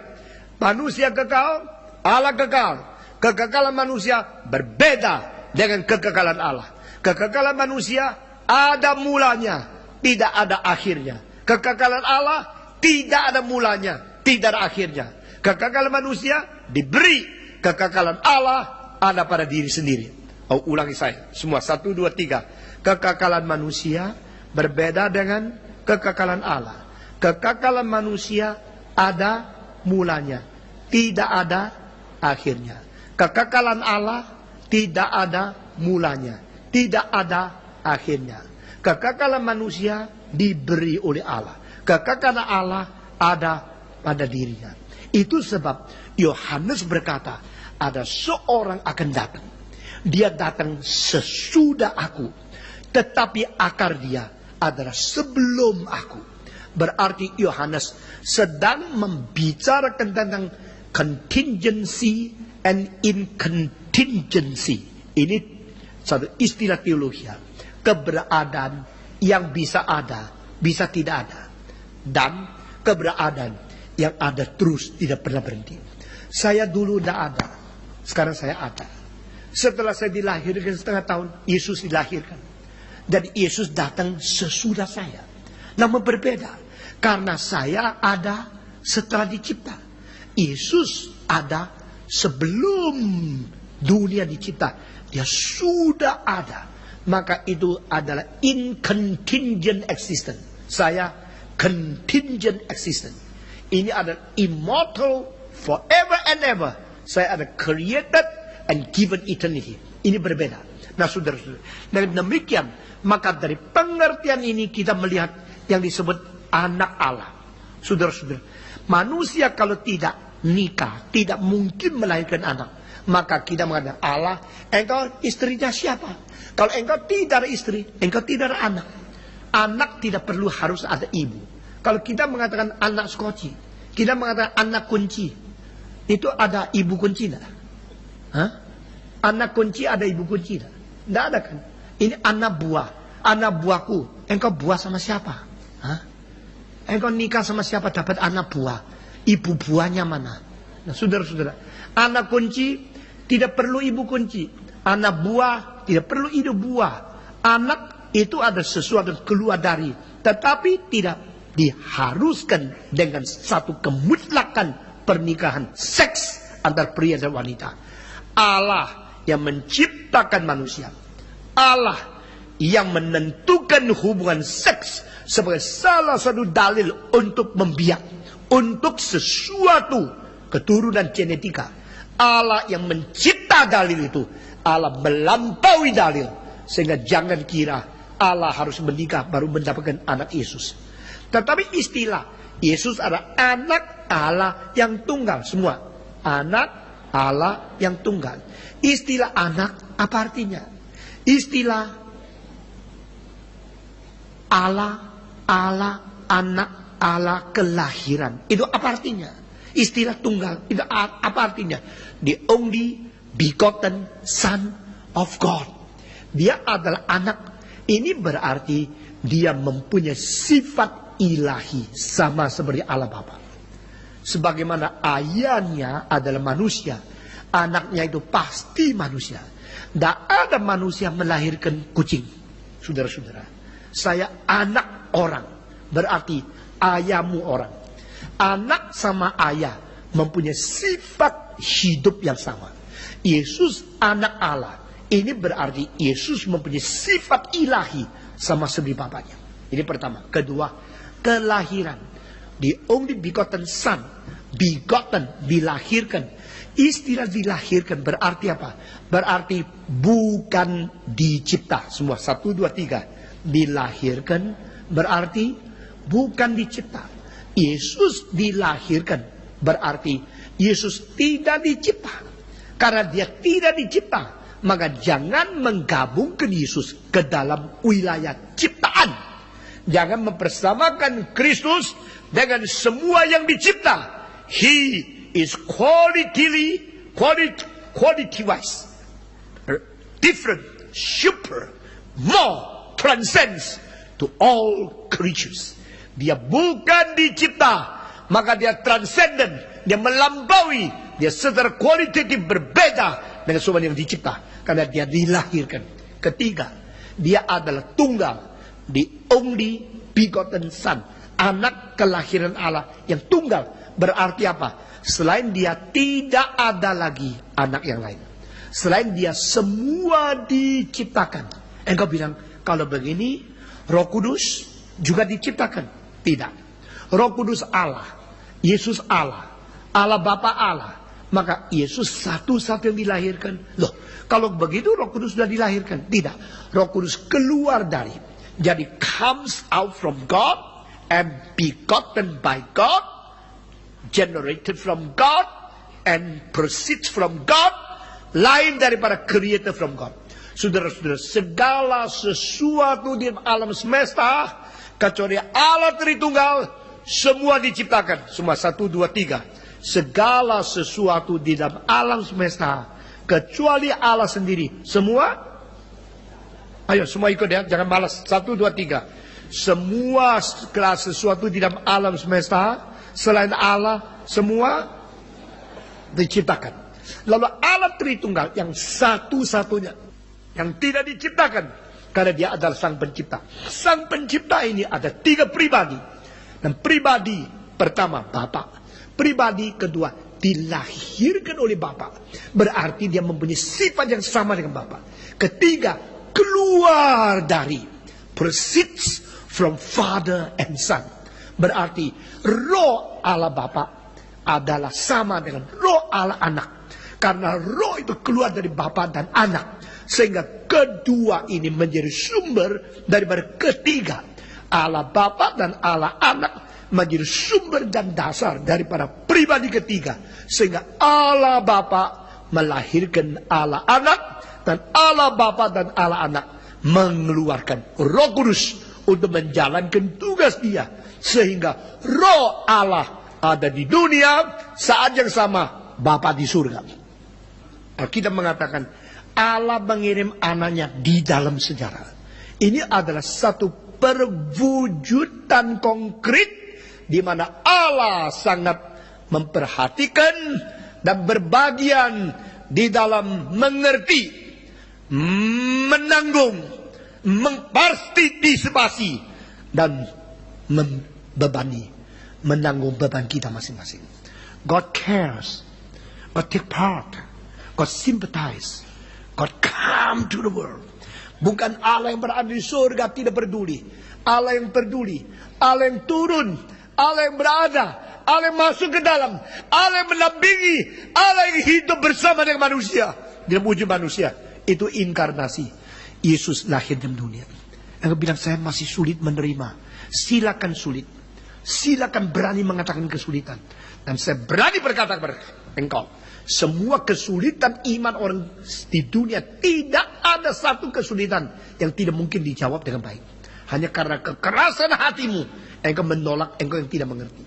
Manusia kekal, Allah kekal. Kekekalan manusia berbeda dengan kekekalan Allah. Kekekalan manusia ada mulanya, tidak ada akhirnya. Kekekalan Allah tidak ada mulanya, tidak ada akhirnya. Kekekalan manusia diberi, kekekalan Allah ada pada diri sendiri. Oh, ulangi saya. Semua 1, 2, 3. Kekekalan manusia berbeda dengan kekekalan Allah. Kekekalan manusia ada mulanya, tidak ada akhirnya. Kekekalan Allah tidak ada mulanya, tidak ada akhirnya. Kekekalan manusia diberi oleh Allah. Kekekalan Allah ada pada dirinya. Itu sebab Yohanes berkata, ada seorang akan datang. Dia datang sesudah aku, tetapi akar dia adalah sebelum aku. Berarti Yohanes sedang membicarakan tentang contingency and incontingency. Ini satu istilah teologi. Keberadaan yang bisa ada, bisa tidak ada. Dan keberadaan yang ada terus, tidak pernah berhenti. Saya dulu tidak ada, sekarang saya ada. Setelah saya dilahirkan setengah tahun, Yesus dilahirkan. Jadi Yesus datang sesudah saya. Namun berbeda, karena saya ada setelah dicipta. Yesus ada sebelum dunia dicipta. Dia sudah ada. Maka itu adalah incontingent existence. Saya contingent existence. Ini adalah immortal forever and ever. Saya ada created and given eternity. Ini berbeda. Nah saudara-saudara, dengan demikian, maka dari pengertian ini kita melihat yang disebut anak Allah. Saudara-saudara, manusia kalau tidak nikah, tidak mungkin melahirkan anak. Maka kita mengatakan, Allah, engkau istrinya siapa? Kalau engkau tidak ada istri, engkau tidak ada anak. Anak tidak perlu harus ada ibu. Kalau kita mengatakan anak skoci, kita mengatakan anak kunci, itu ada ibu kunci tidak? Hah? Anak kunci ada ibu kunci tidak? Tidak ada kan? Ini anak buah. Anak buahku. Engkau buah sama siapa? Hah? Engkau nikah sama siapa dapat anak buah? Ibu buahnya mana? Nah saudara-saudara, anak kunci tidak perlu ibu kunci. Anak buah tidak perlu ibu buah. Anak itu ada sesuatu yang keluar dari, tetapi tidak diharuskan dengan satu kemutlakan pernikahan seks antar pria dan wanita. Allah yang menciptakan manusia, Allah yang menentukan hubungan seks sebagai salah satu dalil untuk membiak, untuk sesuatu keturunan genetika. Allah yang mencipta dalil itu, Allah melampaui dalil, sehingga jangan kira Allah harus menikah baru mendapatkan anak Yesus. Tetapi istilah Yesus adalah anak Allah yang tunggal. Semua anak Allah yang tunggal. Istilah anak apa artinya? Istilah Allah, anak, Allah kelahiran. Itu apa artinya? Istilah tunggal itu apa artinya? The only begotten Son of God. Dia adalah anak. Ini berarti dia mempunyai sifat ilahi sama seperti Allah Bapa. Sebagaimana ayahnya adalah manusia, anaknya itu pasti manusia. Tidak ada manusia melahirkan kucing. Saudara-saudara, saya anak orang, berarti ayahmu orang. Anak sama ayah mempunyai sifat hidup yang sama. Yesus anak Allah. Ini berarti Yesus mempunyai sifat ilahi sama seperti Bapaknya. Ini pertama. Kedua, kelahiran. The only begotten Son. Begotten, dilahirkan. Istilah dilahirkan berarti apa? Berarti bukan dicipta. Semua 1, 2, 3. Dilahirkan berarti bukan dicipta. Yesus dilahirkan berarti Yesus tidak dicipta. Karena dia tidak dicipta, maka jangan menggabungkan Yesus ke dalam wilayah ciptaan. Jangan mempersamakan Kristus dengan semua yang dicipta. He is quality wise different, super, more, transcends to all creatures. Dia bukan dicipta, maka dia transcendent, dia melampaui, dia secara kualitatif berbeda dengan semua yang dicipta, karena dia dilahirkan. Ketiga, dia adalah tunggal, the only begotten Son, anak kelahiran Allah yang tunggal. Berarti apa? Selain dia tidak ada lagi anak yang lain. Selain dia semua diciptakan. Engkau bilang, kalau begini Roh Kudus juga diciptakan. Tidak. Roh Kudus Allah, Yesus Allah, Allah Bapa Allah. Maka Yesus satu-satu yang dilahirkan. Loh, kalau begitu Roh Kudus sudah dilahirkan. Tidak. Roh Kudus keluar dari. Jadi comes out from God and begotten by God. generated from God and proceeds from God, lain daripada created from God. Saudara-saudara, segala sesuatu di alam semesta kecuali Allah Tritunggal, semua diciptakan. Semua 1, 2, 3. Segala sesuatu di dalam alam semesta kecuali Allah sendiri, semua. Ayo semua ikut ya, jangan malas. 1, 2, 3. Semua segala sesuatu di dalam alam semesta selain Allah, semua diciptakan. Lalu Allah Tritunggal yang satu-satunya yang tidak diciptakan, karena dia adalah sang pencipta. Sang pencipta ini ada 3 pribadi. Dan pribadi pertama Bapa, pribadi kedua dilahirkan oleh Bapa, berarti dia mempunyai sifat yang sama dengan Bapa. Ketiga, keluar dari, proceeds from Father and Son, berarti roh Allah Bapa adalah sama dengan roh Allah Anak, karena roh itu keluar dari Bapa dan Anak, sehingga kedua ini menjadi sumber daripada ketiga. Allah Bapa dan Allah Anak menjadi sumber dan dasar daripada pribadi ketiga, sehingga Allah Bapa melahirkan Allah Anak, dan Allah Bapa dan Allah Anak mengeluarkan Roh Kudus untuk menjalankan tugas dia, sehingga roh Allah ada di dunia, saat yang sama Bapa di surga. Alkitab mengatakan Allah mengirim anaknya di dalam sejarah. Ini adalah satu perwujudan konkret di mana Allah sangat memperhatikan dan berbagian di dalam mengerti, menanggung, mempartisipasi dan membebani, menanggung beban kita masing-masing. God cares, God take part, God sympathize, God come to the world. Bukan Allah yang berada di surga tidak peduli. Allah yang peduli, Allah yang turun, Allah yang berada, Allah yang masuk ke dalam, Allah yang mendampingi, Allah yang hidup bersama dengan manusia dalam wujud manusia. Itu inkarnasi. Yesus lahir dalam dunia. Engkau bilang saya masih sulit menerima. Silakan sulit. Silakan berani mengatakan kesulitan. Dan saya berani berkata kepada engkau, semua kesulitan iman orang di dunia, tidak ada satu kesulitan yang tidak mungkin dijawab dengan baik. Hanya karena kekerasan hatimu, engkau menolak, engkau yang tidak mengerti.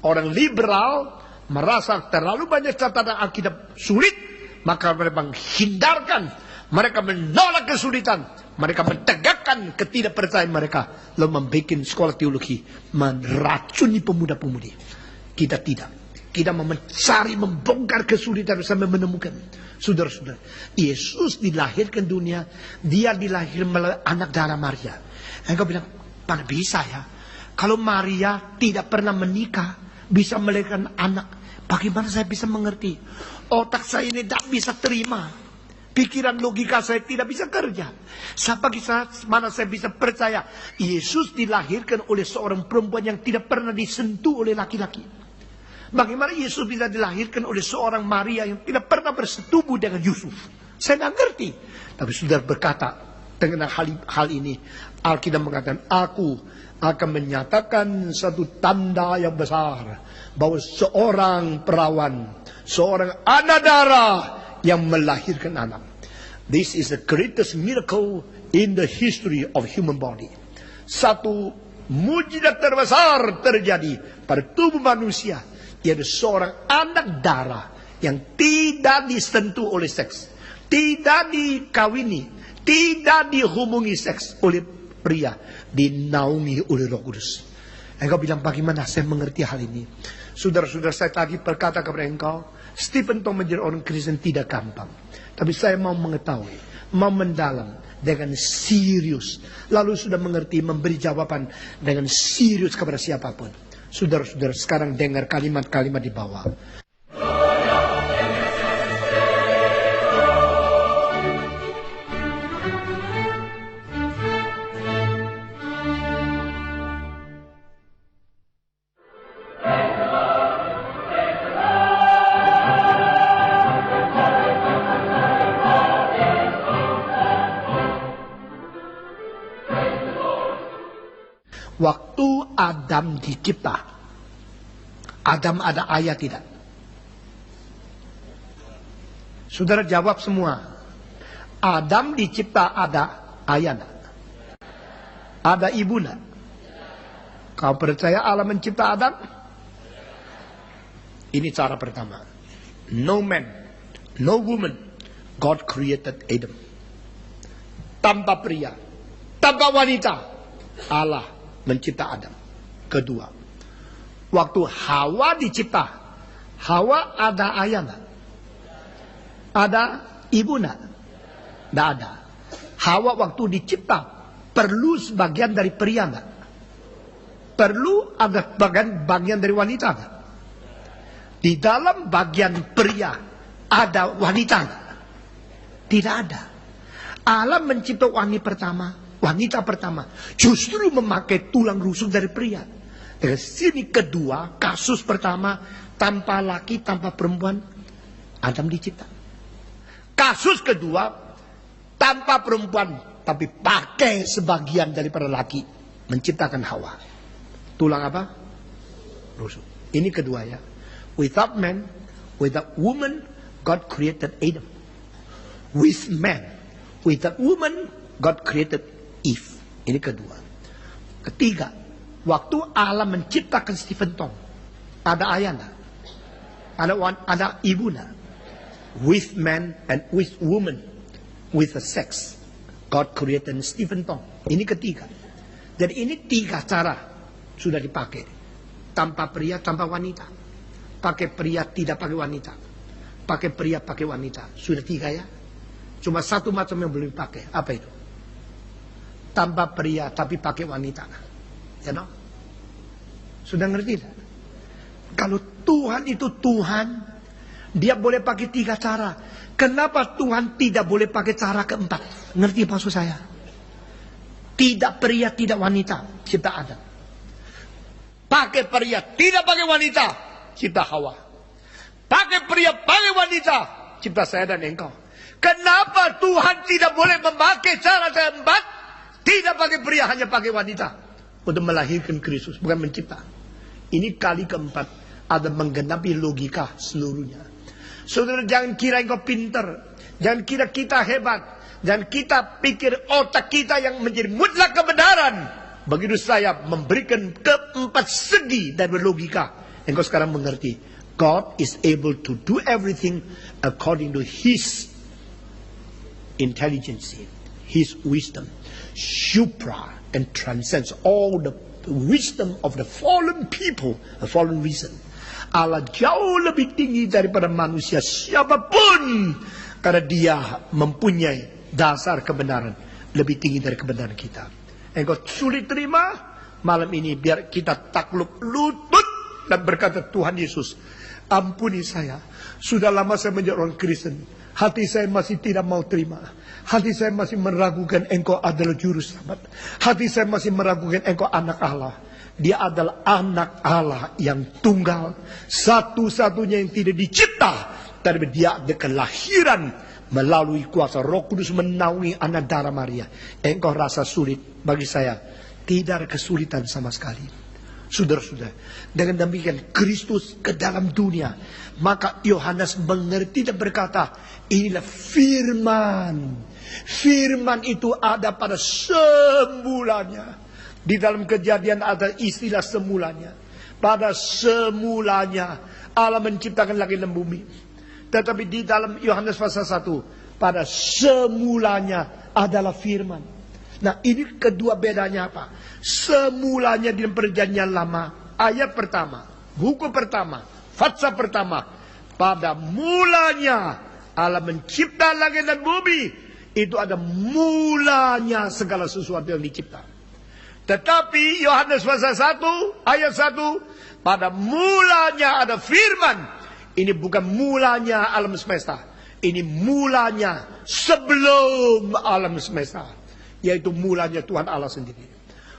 Orang liberal merasa terlalu banyak catatan Alkitab sulit, maka mereka menghindarkan, mereka menolak kesulitan, mereka mentegakkan ketidakpercayaan mereka, lalu membuat sekolah teologi, meracuni pemuda-pemudi. Kita tidak. Kita mencari, membongkar kesulitan sampai menemukan. Saudara-saudara, Yesus dilahirkan dunia, dia dilahirkan melalui anak darah Maria. Engkau bilang, mana bisa ya? Kalau Maria tidak pernah menikah, bisa melahirkan anak, bagaimana saya bisa mengerti? Otak saya ini tidak bisa terima. Pikiran logika saya tidak bisa kerja. Mana saya bisa percaya Yesus dilahirkan oleh seorang perempuan yang tidak pernah disentuh oleh laki-laki? Bagaimana Yesus bisa dilahirkan oleh seorang Maria yang tidak pernah bersetubuh dengan Yusuf? Saya tidak ngerti. Tapi sudah berkata dengan hal ini, Alkitab mengatakan, aku akan menyatakan satu tanda yang besar, bahwa seorang perawan, seorang anak darah yang melahirkan anak. This is the greatest miracle in the history of human body. Satu mujizat terbesar terjadi pada tubuh manusia, yaitu seorang anak darah yang tidak disentuh oleh seks, tidak dikawini, tidak dihubungi seks oleh pria, dinaungi oleh Roh Kudus. Engkau bilang, bagaimana saya mengerti hal ini? Saudara-saudara, saya tadi berkata kepada engkau, Stephen Tong menjadi orang Kristen tidak gampang. Tapi saya mau mengetahui, mau mendalam dengan serius, lalu sudah mengerti, memberi jawaban dengan serius kepada siapapun. Saudara-saudara, sekarang dengar kalimat-kalimat di bawah. Waktu Adam dicipta, Adam ada ayah tidak? Saudara jawab semua. Adam dicipta ada ayah enggak? Ada ibu enggak? Kau percaya Allah mencipta Adam? Ini cara pertama. No man, no woman, God created Adam. Tanpa pria, tanpa wanita, Allah mencipta Adam. Kedua, waktu Hawa dicipta, Hawa ada ayah enggak? Ada ibu enggak? Enggak ada. Hawa waktu dicipta perlu sebagian dari pria enggak? Perlu ada bagian dari wanita enggak? Di dalam bagian pria ada wanita enggak? Tidak ada. Allah mencipta wanita pertama justru memakai tulang rusuk dari pria. Dari sini kedua, kasus pertama tanpa laki, tanpa perempuan, Adam dicipta. Kasus kedua, tanpa perempuan, tapi pakai sebagian daripada laki, menciptakan Hawa. Tulang apa? Rusuk. Ini kedua ya. Without man, without woman, God created Adam. With man, without woman, God created Eve. Ini kedua. Ketiga, waktu Allah menciptakan Stephen Tong, ada ayah enggak? Ada ibu enggak? With man and with woman, with a sex, God created Stephen Tong. Ini ketiga. Jadi ini tiga cara sudah dipakai. Tanpa pria, tanpa wanita. Pakai pria, tidak pakai wanita. Pakai pria, pakai wanita. Sudah tiga ya. Cuma satu macam yang belum dipakai. Apa itu? Tanpa pria, tapi pakai wanita. Ya no? Sudah ngerti tak? Kalau Tuhan itu Tuhan, Dia boleh pakai tiga cara. Kenapa Tuhan tidak boleh pakai cara keempat? Ngerti maksud saya? Tidak pria, tidak wanita, cipta Adam. Pakai pria, tidak pakai wanita, cipta Hawa. Pakai pria, pakai wanita, cipta saya dan engkau. Kenapa Tuhan tidak boleh memakai cara keempat? Tidak pakai pria, hanya pakai wanita. Untuk melahirkan Kristus, bukan mencipta. Ini kali keempat. Ada menggenapi logika seluruhnya. Saudara jangan kira engkau pintar. Jangan kira kita hebat. Jangan kita pikir otak kita yang menjadi mutlak kebenaran. Begitu saya memberikan keempat segi dari logika, engkau sekarang mengerti. God is able to do everything according to His intelligence, His wisdom, supra and transcends all the wisdom of the fallen people, the fallen reason. Allah jauh lebih tinggi daripada manusia siapapun, karena Dia mempunyai dasar kebenaran lebih tinggi dari kebenaran kita. Engkau sulit terima malam ini, biar kita takluk lutut dan berkata, Tuhan Yesus, ampuni saya. Sudah lama saya menjadi orang Kristen. Hati saya masih tidak mau terima. Hati saya masih meragukan engkau adalah juru selamat. Hati saya masih meragukan engkau anak Allah. Dia adalah anak Allah yang tunggal. Satu-satunya yang tidak dicipta. Tapi dia ada kelahiran melalui kuasa Roh Kudus menaungi anak darah Maria. Engkau rasa sulit, bagi saya tidak ada kesulitan sama sekali. Saudara-saudara, dengan demikian Kristus ke dalam dunia, maka Yohanes mengerti dan berkata, inilah firman. Firman itu ada pada semulanya. Di dalam Kejadian ada istilah semulanya. Pada semulanya Allah menciptakan langit dan bumi. Tetapi di dalam Yohanes pasal 1, pada semulanya adalah firman. Nah, ini kedua bedanya apa? Semulanya di Perjanjian Lama, ayat pertama, buku pertama, fatsal pertama, pada mulanya Allah mencipta langit dan bumi. Itu ada mulanya segala sesuatu yang dicipta. Tetapi Yohanes pasal 1, ayat 1, pada mulanya ada firman. Ini bukan mulanya alam semesta. Ini mulanya sebelum alam semesta. Yaitu mulanya Tuhan Allah sendiri.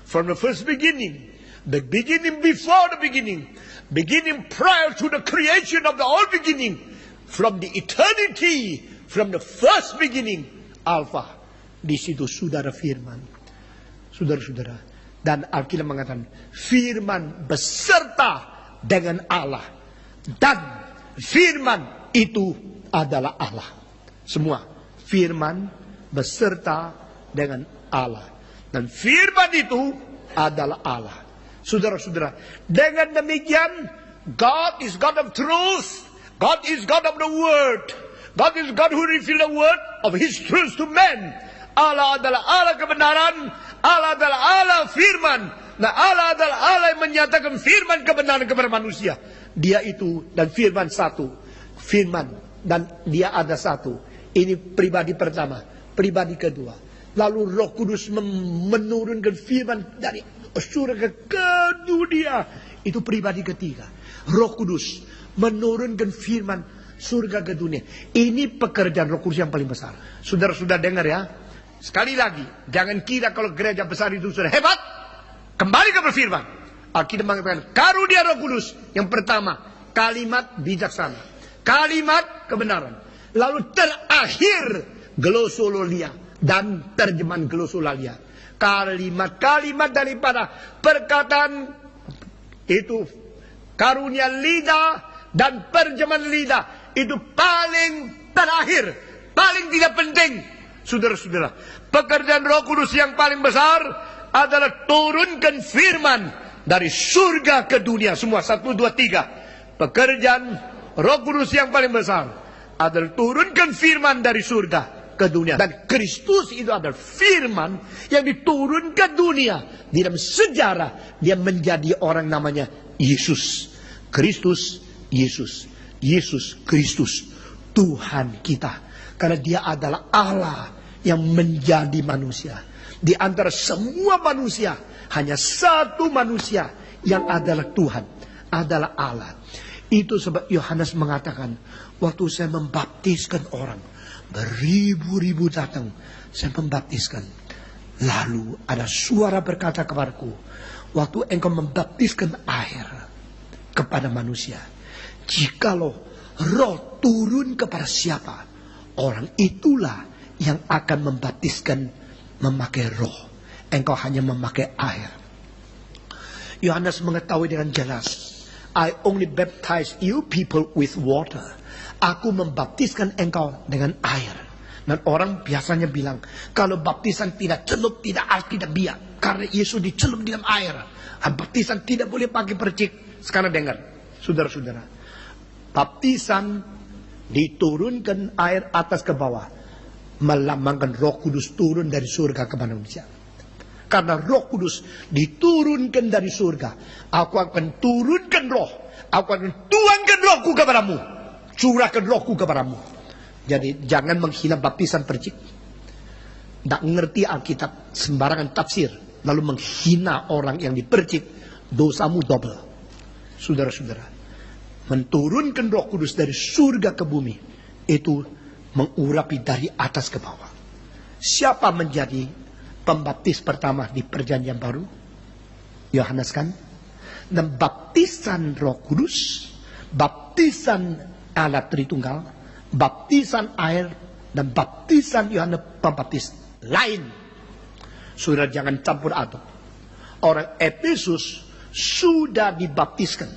From the first beginning, the beginning before the beginning prior to the creation of the all beginning, from the eternity, from the first beginning, Alpha. Di situ sudah ada firman. Saudara-saudara. Dan Alkitab mengatakan, firman beserta dengan Allah. Dan firman itu adalah Allah. Semua firman beserta dengan Allah. Dan firman itu adalah Allah. Saudara-saudara, dengan demikian God is God of truth. God is God of the word. God is God who reveal the word of his truth to men. Allah adalah Allah kebenaran. Allah adalah Allah firman. Nah, Allah adalah Allah yang menyatakan firman kebenaran kepada manusia. Dia itu dan firman satu. Firman dan dia ada satu. Ini pribadi pertama. Pribadi kedua. Lalu Roh Kudus menurunkan firman dari surga ke dunia. Itu pribadi ketiga. Roh Kudus menurunkan firman surga ke dunia. Ini pekerjaan Roh Kudus yang paling besar. Saudara-saudara dengar ya. Sekali lagi, jangan kira kalau gereja besar itu sudah hebat. Kembali ke firman. Alkitab mengatakan karunia Roh Kudus. Yang pertama, kalimat bijaksana. Kalimat kebenaran. Lalu terakhir, glosolalia dan terjemahan glosolalia. Kalimat-kalimat daripada perkataan itu, karunia lidah dan terjemahan lidah itu paling terakhir, paling tidak penting. Saudara-saudara, pekerjaan Roh Kudus yang paling besar adalah turunkan firman dari surga ke dunia. Semua 1, 2, 3. Pekerjaan Roh Kudus yang paling besar adalah turunkan firman dari surga ke dunia. Dan Kristus itu adalah firman yang diturun ke dunia. Di dalam sejarah dia menjadi orang namanya Yesus. Kristus, Yesus. Yesus Kristus, Tuhan kita. Karena dia adalah Allah yang menjadi manusia. Di antara semua manusia, hanya satu manusia yang adalah Tuhan, adalah Allah. Itu sebab Yohanes mengatakan, waktu saya membaptiskan orang, beribu-ribu datang, saya membaptiskan. Lalu ada suara berkata kepadaku, waktu engkau membaptiskan air kepada manusia, jikalau roh turun kepada siapa, orang itulah yang akan membaptiskan memakai roh. Engkau hanya memakai air. Yohanes mengetahui dengan jelas, I only baptize you people with water. Aku membaptiskan engkau dengan air. Dan orang biasanya bilang, kalau baptisan tidak celup, tidak biak. Karena Yesus dicelup di dalam air. Baptisan tidak boleh pakai percik. Sekarang dengar, saudara-saudara. Baptisan diturunkan air atas ke bawah. Melambangkan Roh Kudus turun dari surga kepada manusia. Karena Roh Kudus diturunkan dari surga, aku akan turunkan roh. Aku akan tuangkan rohku kepadamu. Curahkan rohku kepadamu. Jadi jangan menghina baptisan percik. Tak ngerti Alkitab, sembarangan tafsir, lalu menghina orang yang dipercik, dosamu double. Saudara-saudara, menturunkan Roh Kudus dari surga ke bumi, itu mengurapi dari atas ke bawah. Siapa menjadi pembaptis pertama di perjanjian baru? Yohanes kan? Dan baptisan Roh Kudus, baptisan Allah Tritunggal, baptisan air, dan baptisan Yohanes Pembaptis lain. Saudara jangan campur aduk. Orang Efesus sudah dibaptiskan,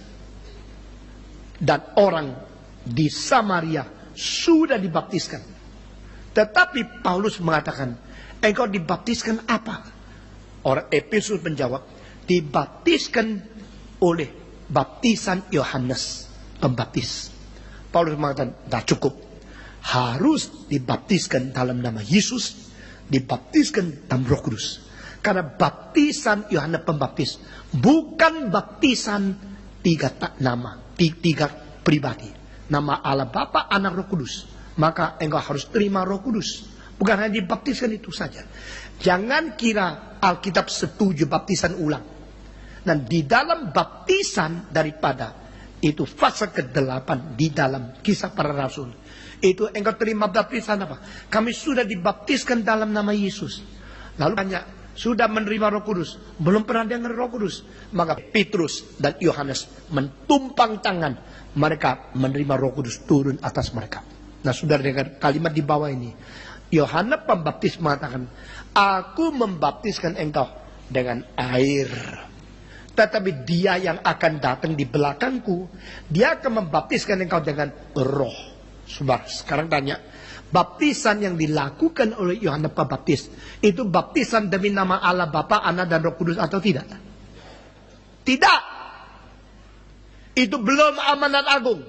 dan orang di Samaria sudah dibaptiskan. Tetapi Paulus mengatakan, engkau dibaptiskan apa? Orang Efesus menjawab, dibaptiskan oleh baptisan Yohanes Pembaptis. Paulus mengatakan, tidak cukup. Harus dibaptiskan dalam nama Yesus, dibaptiskan dalam Roh Kudus. Karena baptisan Yohanes Pembaptis bukan baptisan tiga pribadi. Nama Allah Bapa, Anak, Roh Kudus. Maka engkau harus terima Roh Kudus. Bukan hanya dibaptiskan itu saja. Jangan kira Alkitab setuju baptisan ulang. Dan di dalam baptisan daripada itu fase ke-8 di dalam Kisah Para Rasul, itu engkau terima baptisan apa? Kami sudah dibaptiskan dalam nama Yesus. Lalu hanya sudah menerima Roh Kudus, belum pernah dengar Roh Kudus. Maka Petrus dan Yohanes mentumpang tangan, mereka menerima Roh Kudus turun atas mereka. Nah, saudara dengar kalimat di bawah ini. Yohanes Pembaptis mengatakan, aku membaptiskan engkau dengan air. Tetapi dia yang akan datang di belakangku, dia akan membaptiskan engkau dengan roh. Saudara, sekarang tanya, baptisan yang dilakukan oleh Yohanes Pembaptis, itu baptisan demi nama Allah Bapa, Anak, dan Roh Kudus atau tidak? Tidak. Itu belum amanat agung.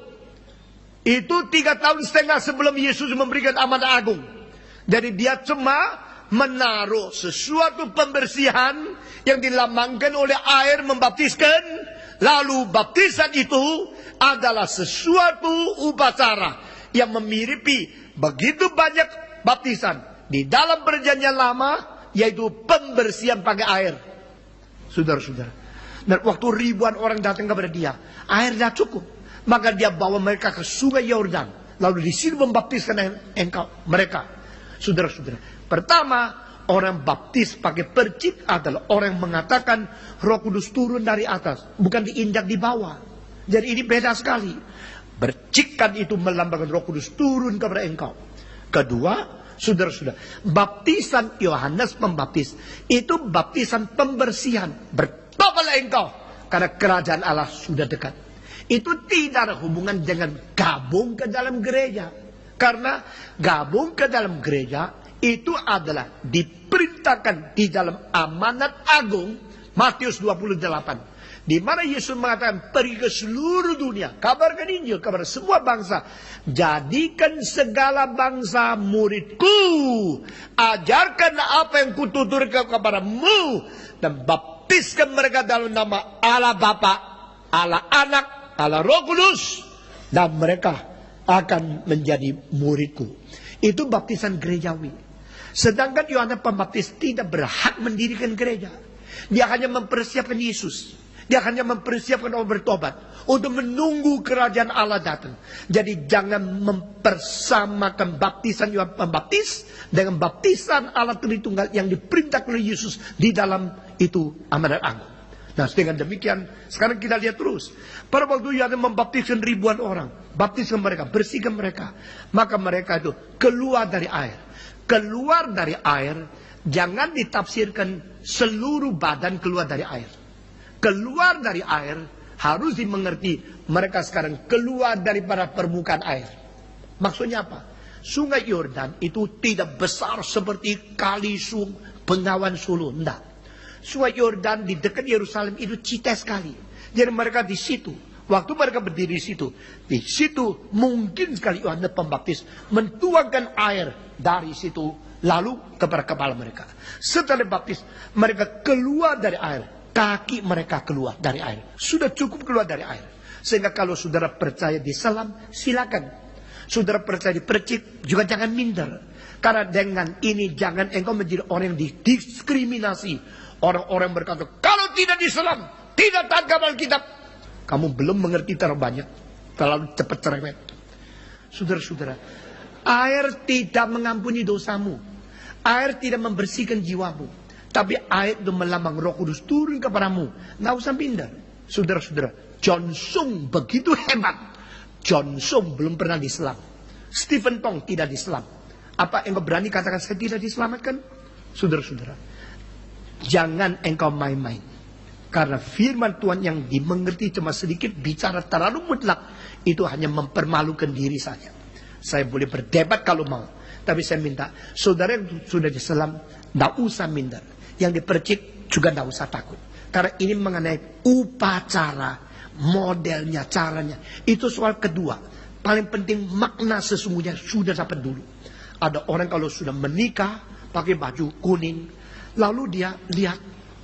Itu 3,5 tahun sebelum Yesus memberikan amanat agung. Jadi dia cuma menaruh sesuatu pembersihan yang dilambangkan oleh air membaptiskan. Lalu baptisan itu adalah sesuatu upacara yang memiripi begitu banyak baptisan di dalam perjanjian lama, yaitu pembersihan pakai air. Saudara-saudara. Dan waktu ribuan orang datang kepada dia, air tidak cukup. Maka dia bawa mereka ke sungai Yordan. Lalu di sini membaptiskan mereka. Saudara-saudara. Pertama, orang baptis pakai percik adalah orang yang mengatakan Roh Kudus turun dari atas. Bukan diinjak di bawah. Jadi ini beda sekali. Percikan itu melambangkan Roh Kudus turun kepada engkau. Kedua, saudara-saudara, baptisan Yohanes Pembaptis itu baptisan pembersihan. Bertobatlah engkau, karena kerajaan Allah sudah dekat. Itu tidak ada hubungan dengan gabung ke dalam gereja. Karena gabung ke dalam gereja itu adalah diperintahkan di dalam amanat agung Matius 28. Di mana Yesus mengatakan, pergi ke seluruh dunia, kabarkan Injil kepada semua bangsa. Jadikan segala bangsa muridku. Ajarkan apa yang kututurkan kepadamu. Dan baptiskan mereka dalam nama Allah Bapa, Allah Anak, Allah Roh Kudus, dan mereka akan menjadi muridku. Itu baptisan gerejawi. Sedangkan Yohanes Pembaptis tidak berhak mendirikan gereja. Dia hanya mempersiapkan Yesus. Dia hanya mempersiapkan orang bertobat untuk menunggu kerajaan Allah datang. Jadi jangan mempersamakan baptisan Yohanes Pembaptis dengan baptisan Allah Tritunggal yang diperintahkan oleh Yesus di dalam itu amanat agung. Nah, dengan demikian, sekarang kita lihat terus. Pada waktu Yohanes membaptiskan ribuan orang, baptiskan mereka, bersihkan mereka, maka mereka itu keluar dari air. Keluar dari air, jangan ditafsirkan seluruh badan keluar dari air. Keluar dari air, harus dimengerti mereka sekarang keluar daripada permukaan air. Maksudnya apa? Sungai Yordan itu tidak besar seperti kali Bengawan Solo, enggak. Sungai Yordan di dekat Yerusalem itu cita sekali. Jadi mereka di situ, waktu mereka berdiri di situ mungkin sekali Yohanes Pembaptis mentuangkan air dari situ lalu kepada kepala mereka. Setelah baptis, mereka keluar dari air, kaki mereka keluar dari air. Sudah cukup keluar dari air. Sehingga kalau saudara percaya di selam, silakan. Saudara percaya di percik, juga jangan minder. Karena dengan ini jangan engkau menjadi orang yang didiskriminasi. Orang-orang berkata, kalau tidak diselam, tidak taat kepada Alkitab, kamu belum mengerti terlalu banyak, terlalu cepat cerewet. Saudara-saudara, air tidak mengampuni dosamu, air tidak membersihkan jiwamu, tapi air itu melambang Roh Kudus turun kepadamu. Nggak usah minder. Saudara-saudara, John Sung begitu hebat. John Sung belum pernah diselam. Stephen Tong tidak diselam. Apa engkau berani katakan saya tidak diselamatkan? Saudara-saudara, jangan engkau main-main. Karena firman Tuhan yang dimengerti cuma sedikit, bicara terlalu mutlak, itu hanya mempermalukan diri saja. Saya boleh berdebat kalau mau, tapi saya minta saudara yang sudah diselam, tidak usah minder. Yang dipercik juga tidak usah takut. Karena ini mengenai upacara, modelnya, caranya. Itu soal kedua. Paling penting makna sesungguhnya sudah dapat dulu. Ada orang kalau sudah menikah pakai baju kuning, lalu dia lihat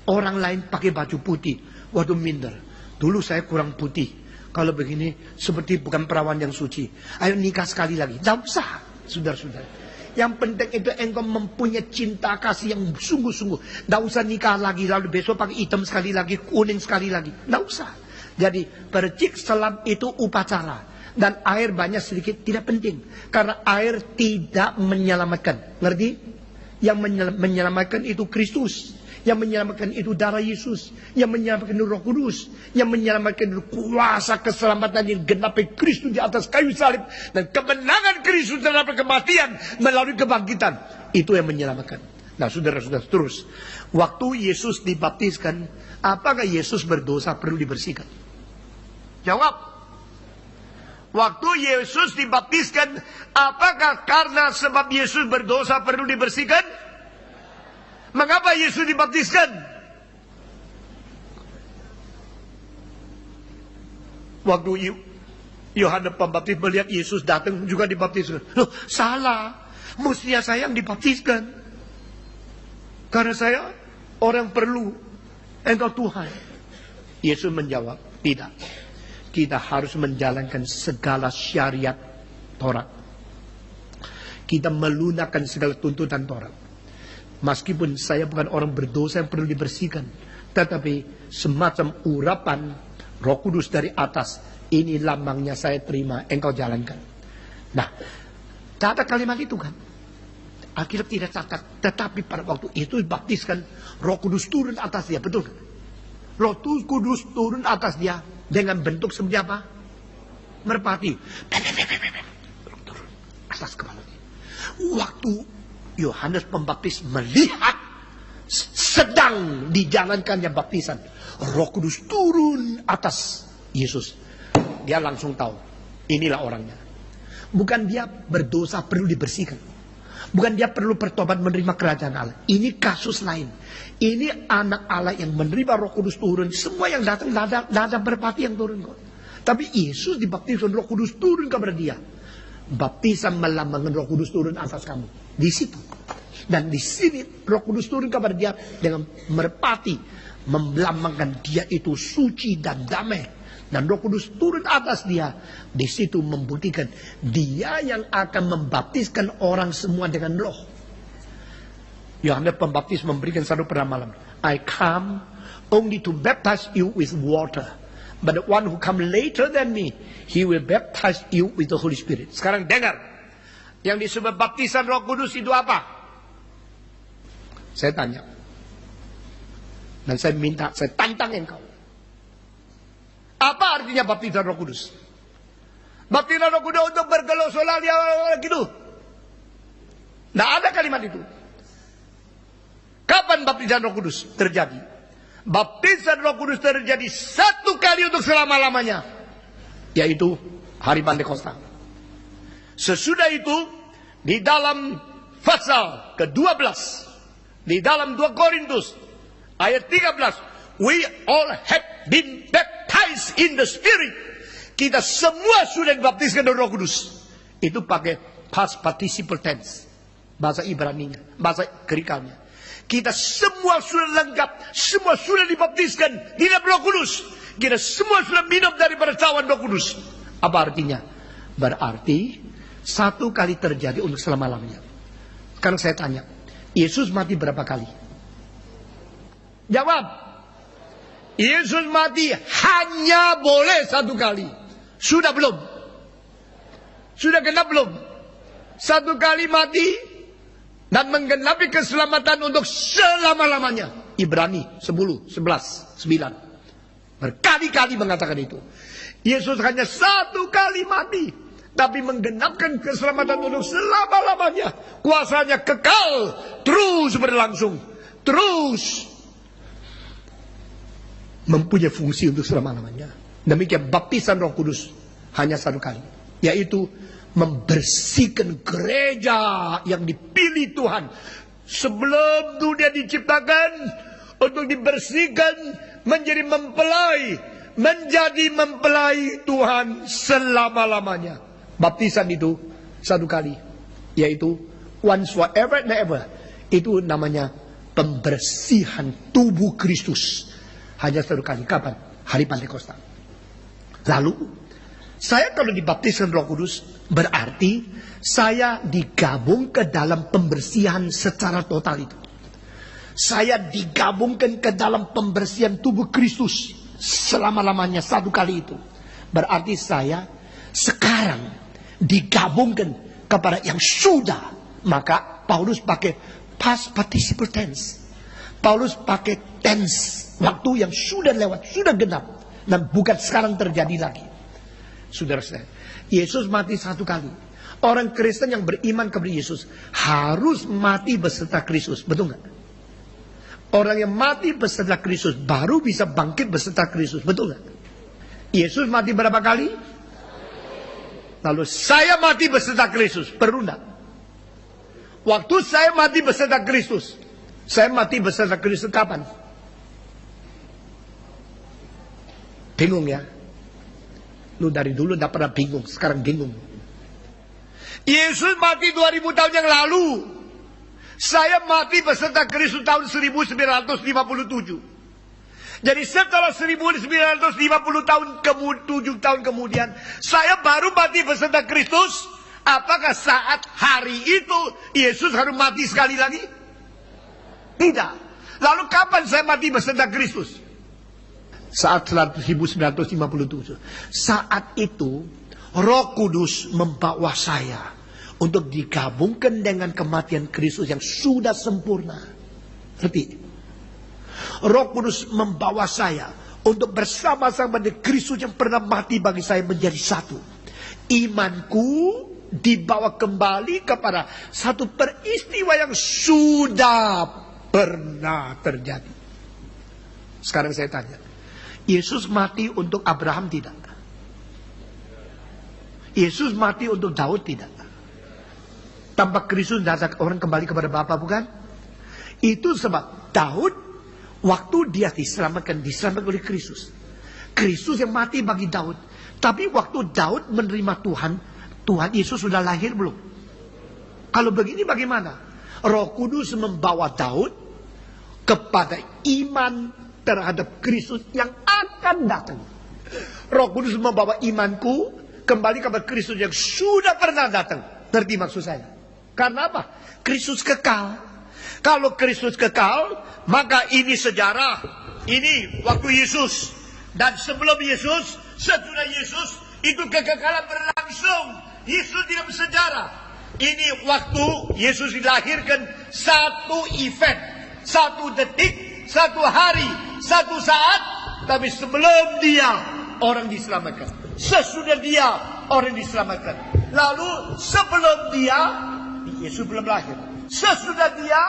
orang lain pakai baju putih. Waduh, minder. Dulu saya kurang putih. Kalau begini seperti bukan perawan yang suci. Ayo nikah sekali lagi. Tidak usah, saudara-saudara. Yang penting itu engkau mempunyai cinta kasih yang sungguh-sungguh. Tidak usah nikah lagi, lalu besok pakai hitam sekali lagi, kuning sekali lagi. Tidak usah. Jadi percik selam itu upacara. Dan air banyak sedikit tidak penting. Karena air tidak menyelamatkan. Ngerti? Yang menyelamatkan itu Kristus. Yang menyelamatkan itu darah Yesus. Yang menyelamatkan itu Roh Kudus. Yang menyelamatkan itu kuasa keselamatan yang genapi Kristus di atas kayu salib. Dan kemenangan Kristus terhadap kematian melalui kebangkitan. Itu yang menyelamatkan. Nah, saudara-saudara, terus. Waktu Yesus dibaptiskan, apakah Yesus berdosa perlu dibersihkan? Jawab. Waktu Yesus dibaptiskan, apakah karena sebab Yesus berdosa perlu dibersihkan? Mengapa Yesus dibaptiskan? Waktu Yohanes Pembaptis melihat Yesus datang juga dibaptiskan. Loh, salah. Mestinya saya yang dibaptiskan. Karena saya orang perlu. Engkau Tuhan. Yesus menjawab, tidak. Kita harus menjalankan segala syariat Taurat. Kita melunakkan segala tuntutan Taurat. Meskipun saya bukan orang berdosa yang perlu dibersihkan. Tetapi semacam urapan Roh Kudus dari atas, ini lambangnya saya terima, engkau jalankan. Nah, catat kalimat itu kan. Alkitab tidak catat, tetapi pada waktu itu dibaptiskan, Roh Kudus turun atas dia, betul? Roh Kudus turun atas dia dengan bentuk seperti apa? Merpati. Turun atas kepalanya. Waktu Yohanes Pembaptis melihat sedang dijalankannya baptisan, Roh Kudus turun atas Yesus. Dia langsung tahu, inilah orangnya. Bukan dia berdosa perlu dibersihkan. Bukan dia perlu bertobat menerima kerajaan Allah. Ini kasus lain. Ini anak Allah yang menerima Roh Kudus turun. Semua yang datang, nada merpati yang turun kok. Tapi Yesus dibaptiskan, Roh Kudus turun kepada dia. Baptisan melambangkan Roh Kudus turun atas kamu. Di situ. Dan di sini Roh Kudus turun kepada dia dengan merpati, melambangkan dia itu suci dan damai. Dan Roh Kudus turun atas dia. Di situ membuktikan dia yang akan membaptiskan orang semua dengan Roh. Yohanes Pembaptis memberikan satu peramalan. I come only to baptize you with water. But the one who come later than me, he will baptize you with the Holy Spirit. Sekarang dengar. Yang disebut baptisan Roh Kudus itu apa? Saya tanya. Dan saya minta, saya tantang engkau. Apa artinya baptisan Roh Kudus? Baptisan Roh Kudus untuk bergelosolah dia gitu. Nah, ada kalimat itu. Kapan baptisan Roh Kudus terjadi? Baptisan Roh Kudus terjadi satu kali untuk selama-lamanya. Yaitu hari Pentakosta. Sesudah itu, di dalam pasal ke-12, di dalam 2 Korintus ayat 13, we all have been baptized in the Spirit. Kita semua sudah dibaptiskan dengan Roh Kudus. Itu pakai past participle tense, bahasa Ibraninya, bahasa Grekanya. Kita semua sudah lengkap, semua sudah dibaptiskan di dalam Roh Kudus. Kita semua sudah minum daripada cawan Roh Kudus. Apa artinya? Berarti satu kali terjadi untuk selama-lamanya. Sekarang saya tanya, Yesus mati berapa kali? Jawab. Yesus mati hanya boleh satu kali. Sudah belum? Sudah genap belum? Satu kali mati dan menggenapi keselamatan untuk selama-lamanya. Ibrani 10, 11, 9. Berkali-kali mengatakan itu. Yesus hanya satu kali mati, tapi menggenapkan keselamatan untuk selama-lamanya. Kuasanya kekal, terus berlangsung, terus mempunyai fungsi untuk selama-lamanya. Demikian baptisan Roh Kudus hanya satu kali, yaitu membersihkan gereja yang dipilih Tuhan sebelum dunia diciptakan untuk dibersihkan menjadi mempelai Tuhan selama-lamanya. Baptisan itu satu kali, yaitu once forever and ever. Itu namanya pembersihan tubuh Kristus. Hanya satu kali. Kapan? Hari Pentakosta. Lalu, saya kalau dibaptiskan Roh Kudus, berarti saya digabung ke dalam pembersihan secara total itu. Saya digabungkan ke dalam pembersihan tubuh Kristus selama-lamanya satu kali itu. Berarti saya sekarang digabungkan kepada yang sudah. Maka Paulus pakai past participle tense. Paulus pakai tense waktu yang sudah lewat, sudah genap, dan bukan sekarang terjadi lagi. Saudara-saudara, Yesus mati satu kali. Orang Kristen yang beriman kepada Yesus harus mati beserta Kristus, betul nggak? Orang yang mati beserta Kristus baru bisa bangkit beserta Kristus, betul nggak? Yesus mati berapa kali? Lalu saya mati beserta Kristus, perlu nggak? Waktu saya mati beserta Kristus, saya mati beserta Kristus kapan? Bingung ya? Lu dari dulu nggak pernah bingung, sekarang bingung. Yesus mati 2000 tahun yang lalu. Saya mati beserta Kristus tahun 1957. Jadi setelah 1950 tahun 7 tahun kemudian, saya baru mati beserta Kristus. Apakah saat hari itu Yesus harus mati sekali lagi? Tidak. Lalu kapan saya mati beserta Kristus? Saat 1957. Saat itu Roh Kudus membawa saya untuk digabungkan dengan kematian Kristus yang sudah sempurna. Ngerti? Roh Kudus membawa saya untuk bersama-sama dengan Kristus yang pernah mati bagi saya menjadi satu. Imanku dibawa kembali kepada satu peristiwa yang sudah pernah terjadi. Sekarang saya tanya, Yesus mati untuk Abraham tidak? Yesus mati untuk Daud tidak? Tanpa Kristus orang kembali kepada Bapa, bukan? Itu sebab Daud waktu dia diselamatkan oleh Kristus. Kristus yang mati bagi Daud. Tapi waktu Daud menerima Tuhan Yesus sudah lahir belum? Kalau begini bagaimana? Roh Kudus membawa Daud kepada iman terhadap Kristus yang akan datang. Roh Kudus membawa imanku kembali kepada Kristus yang sudah pernah datang. Ngerti maksud saya? Karena apa? Kristus kekal. Kalau Kristus kekal, maka ini sejarah. Ini waktu Yesus. Dan sebelum Yesus, sesudah Yesus, itu kekekalan berlangsung. Yesus tidak bersejarah. Ini waktu Yesus dilahirkan, satu event, satu detik, satu hari, satu saat. Tapi sebelum dia, orang diselamatkan. Sesudah dia, orang diselamatkan. Lalu sebelum dia, Yesus belum lahir. Sesudah dia,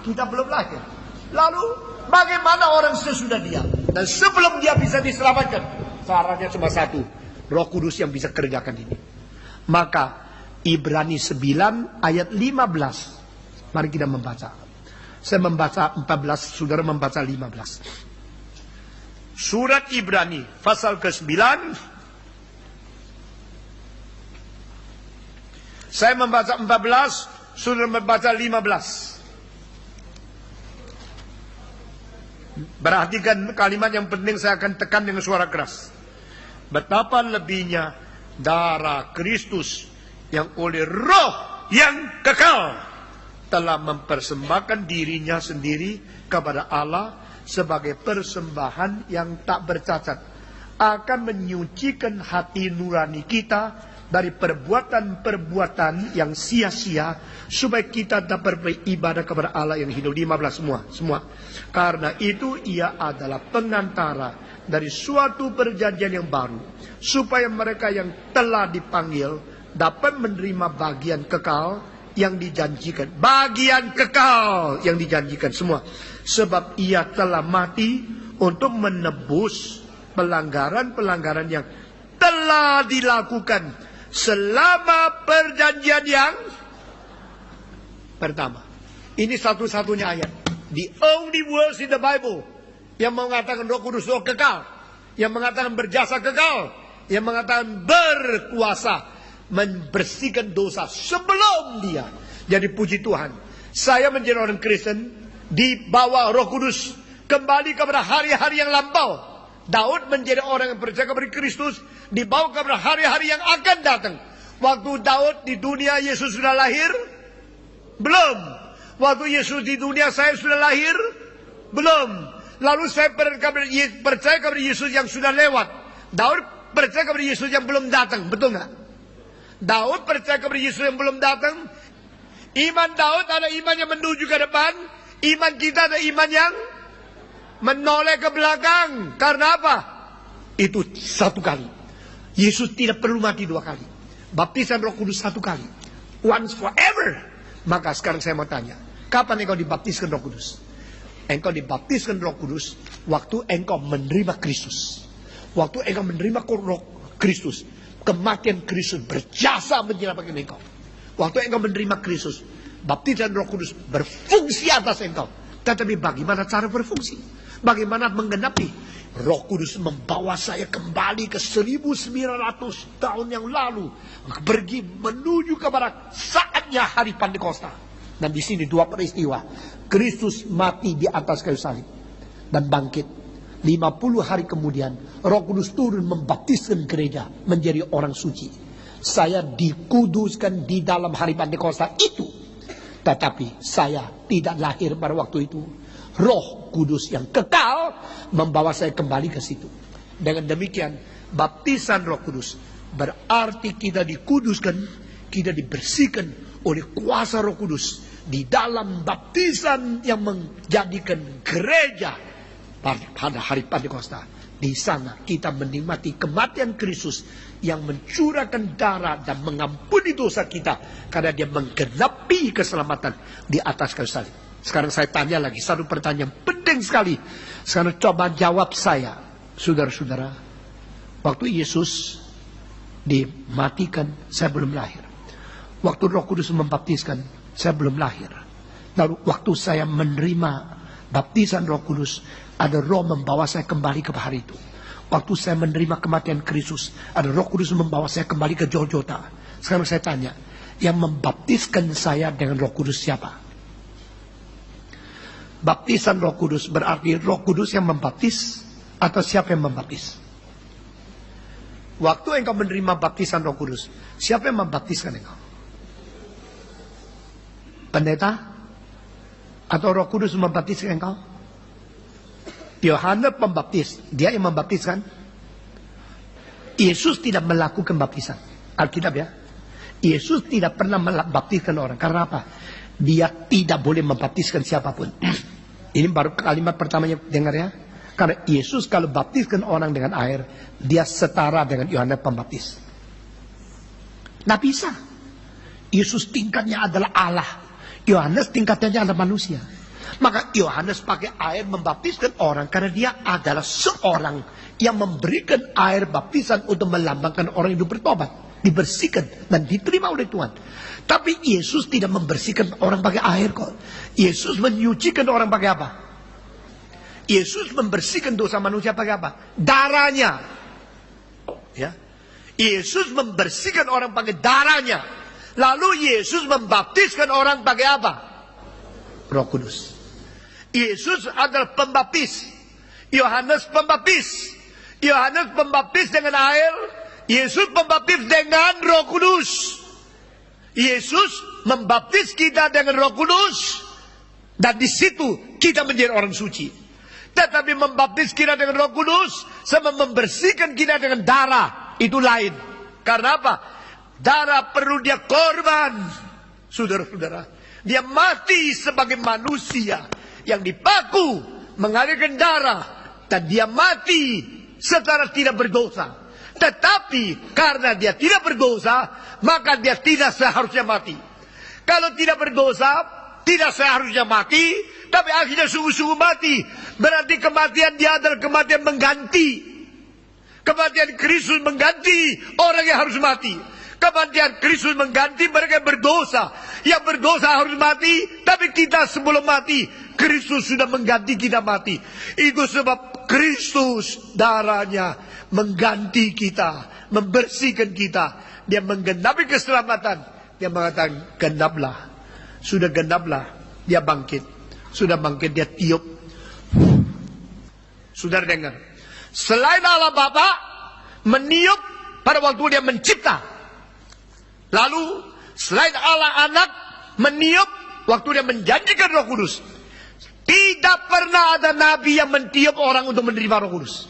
kita belum lahir. Lalu bagaimana orang sesudah dia? Dan sebelum dia bisa diselamatkan, syaratnya cuma satu, Roh Kudus yang bisa kerjakan ini. Maka Ibrani 9 ayat 15. Mari kita membaca. Saya membaca 14, saudara membaca 15. Surat Ibrani pasal ke-9. Saya membaca 14, saudara membaca 15. Perhatikan kalimat yang penting, saya akan tekan dengan suara keras. Betapa lebihnya darah Kristus yang oleh Roh yang kekal telah mempersembahkan dirinya sendiri kepada Allah sebagai persembahan yang tak bercacat, akan menyucikan hati nurani kita dari perbuatan-perbuatan yang sia-sia, supaya kita dapat beribadah kepada Allah yang hidup. 15 semua. Karena itu ia adalah pengantara dari suatu perjanjian yang baru, supaya mereka yang telah dipanggil dapat menerima bagian kekal yang dijanjikan. Bagian kekal yang dijanjikan semua. Sebab ia telah mati untuk menebus pelanggaran-pelanggaran yang telah dilakukan selama perjanjian yang pertama. Ini satu-satunya ayat, the only words in the Bible yang mengatakan Roh Kudus Roh kekal, yang mengatakan berjasa kekal, yang mengatakan berkuasa membersihkan dosa sebelum dia. Jadi puji Tuhan, saya menjadi orang Kristen di bawah Roh Kudus kembali kepada hari-hari yang lampau. Daud menjadi orang yang percaya kepada Kristus, dibawa kepada hari-hari yang akan datang. Waktu Daud di dunia, Yesus sudah lahir? Belum. Waktu Yesus di dunia, saya sudah lahir? Belum. Lalu saya percaya kepada Yesus yang sudah lewat. Daud percaya kepada Yesus yang belum datang, betul nggak? Daud percaya kepada Yesus yang belum datang. Iman Daud ada iman yang menuju ke depan. Iman kita ada iman yang menoleh ke belakang. Karena apa? Itu satu kali. Yesus tidak perlu mati dua kali. Baptisan Roh Kudus satu kali. Once forever. Maka sekarang saya mau tanya, kapan engkau dibaptiskan Roh Kudus? Engkau dibaptiskan Roh Kudus waktu engkau menerima Kristus. Waktu engkau menerima Roh Kristus, kematian Kristus berjasa menyelamatkan engkau. Waktu engkau menerima Kristus, baptisan Roh Kudus berfungsi atas engkau. Tetapi bagaimana cara berfungsi? Bagaimana menggenapi? Roh Kudus membawa saya kembali ke 1900 tahun yang lalu, pergi menuju kepada saatnya hari Pentakosta. Dan di sini dua peristiwa. Kristus mati di atas kayu salib dan bangkit. 50 hari kemudian Roh Kudus turun membaptiskan gereja menjadi orang suci. Saya dikuduskan di dalam hari Pentakosta itu. Tetapi saya tidak lahir pada waktu itu. Roh Kudus yang kekal membawa saya kembali ke situ. Dengan demikian, baptisan Roh Kudus berarti kita dikuduskan, kita dibersihkan oleh kuasa Roh Kudus di dalam baptisan yang menjadikan gereja pada hari Pentakosta. Di sana kita menikmati kematian Kristus yang mencurahkan darah dan mengampuni dosa kita karena dia menggenapi keselamatan di atas kayu salib. Sekarang saya tanya lagi satu pertanyaan penting sekali. Sekarang coba jawab saya, saudara-saudara. Waktu Yesus dimatikan, saya belum lahir. Waktu Roh Kudus membaptiskan, saya belum lahir. Lalu waktu saya menerima baptisan Roh Kudus, ada Roh membawa saya kembali ke hari itu. Waktu saya menerima kematian Kristus, ada Roh Kudus membawa saya kembali ke Golgota. Sekarang saya tanya, yang membaptiskan saya dengan Roh Kudus siapa? Baptisan Roh Kudus berarti Roh Kudus yang membaptis atau siapa yang membaptis? Waktu engkau menerima baptisan Roh Kudus, siapa yang membaptiskan engkau? Pendeta? Atau Roh Kudus membaptiskan engkau? Yohanes pembaptis, dia yang membaptiskan. Yesus tidak melakukan baptisan. Alkitab ya. Yesus tidak pernah membaptiskan orang. Karena apa? Dia tidak boleh membaptiskan siapapun. Ini baru kalimat pertamanya, dengar ya. Karena Yesus kalau baptiskan orang dengan air, dia setara dengan Yohanes Pembaptis. Nggak bisa. Yesus tingkatnya adalah Allah. Yohanes tingkatnya adalah manusia. Maka Yohanes pakai air membaptiskan orang karena dia adalah seorang yang memberikan air baptisan untuk melambangkan orang itu bertobat, dibersihkan dan diterima oleh Tuhan. Tapi Yesus tidak membersihkan orang pakai air kok. Yesus menyucikan orang pakai apa? Yesus membersihkan dosa manusia pakai apa? Darahnya. Ya. Yesus membersihkan orang pakai darahnya. Lalu Yesus membaptiskan orang pakai apa? Roh Kudus. Yesus adalah pembaptis. Yohanes pembaptis. Yohanes pembaptis dengan air. Yesus pembaptis dengan Roh Kudus. Yesus membaptis kita dengan Roh Kudus, dan di situ kita menjadi orang suci. Tetapi membaptis kita dengan Roh Kudus sama membersihkan kita dengan darah itu lain. Karena apa? Darah perlu dia korban, saudara-saudara. Dia mati sebagai manusia yang dipaku mengalirkan darah, dan dia mati secara tidak berdosa. Tetapi karena dia tidak berdosa, maka dia tidak seharusnya mati. Kalau tidak berdosa, tidak seharusnya mati, tapi akhirnya sungguh-sungguh mati. Berarti kematian dia adalah kematian mengganti. Kematian Kristus mengganti orang yang harus mati. Kematian Kristus mengganti mereka yang berdosa. Yang berdosa harus mati, tapi kita sebelum mati, Kristus sudah mengganti kita mati. Itu sebab Kristus darahnya mengganti kita, membersihkan kita. Dia menggenapi keselamatan. Dia mengatakan, genaplah. Sudah genaplah. Dia bangkit. Sudah bangkit, dia tiup. Sudah dengar. Selain Allah Bapa meniup pada waktu dia mencipta. Lalu selain Allah Anak meniup waktu dia menjanjikan Roh Kudus. Tidak pernah ada nabi yang mentiup orang untuk menerima Roh Kudus.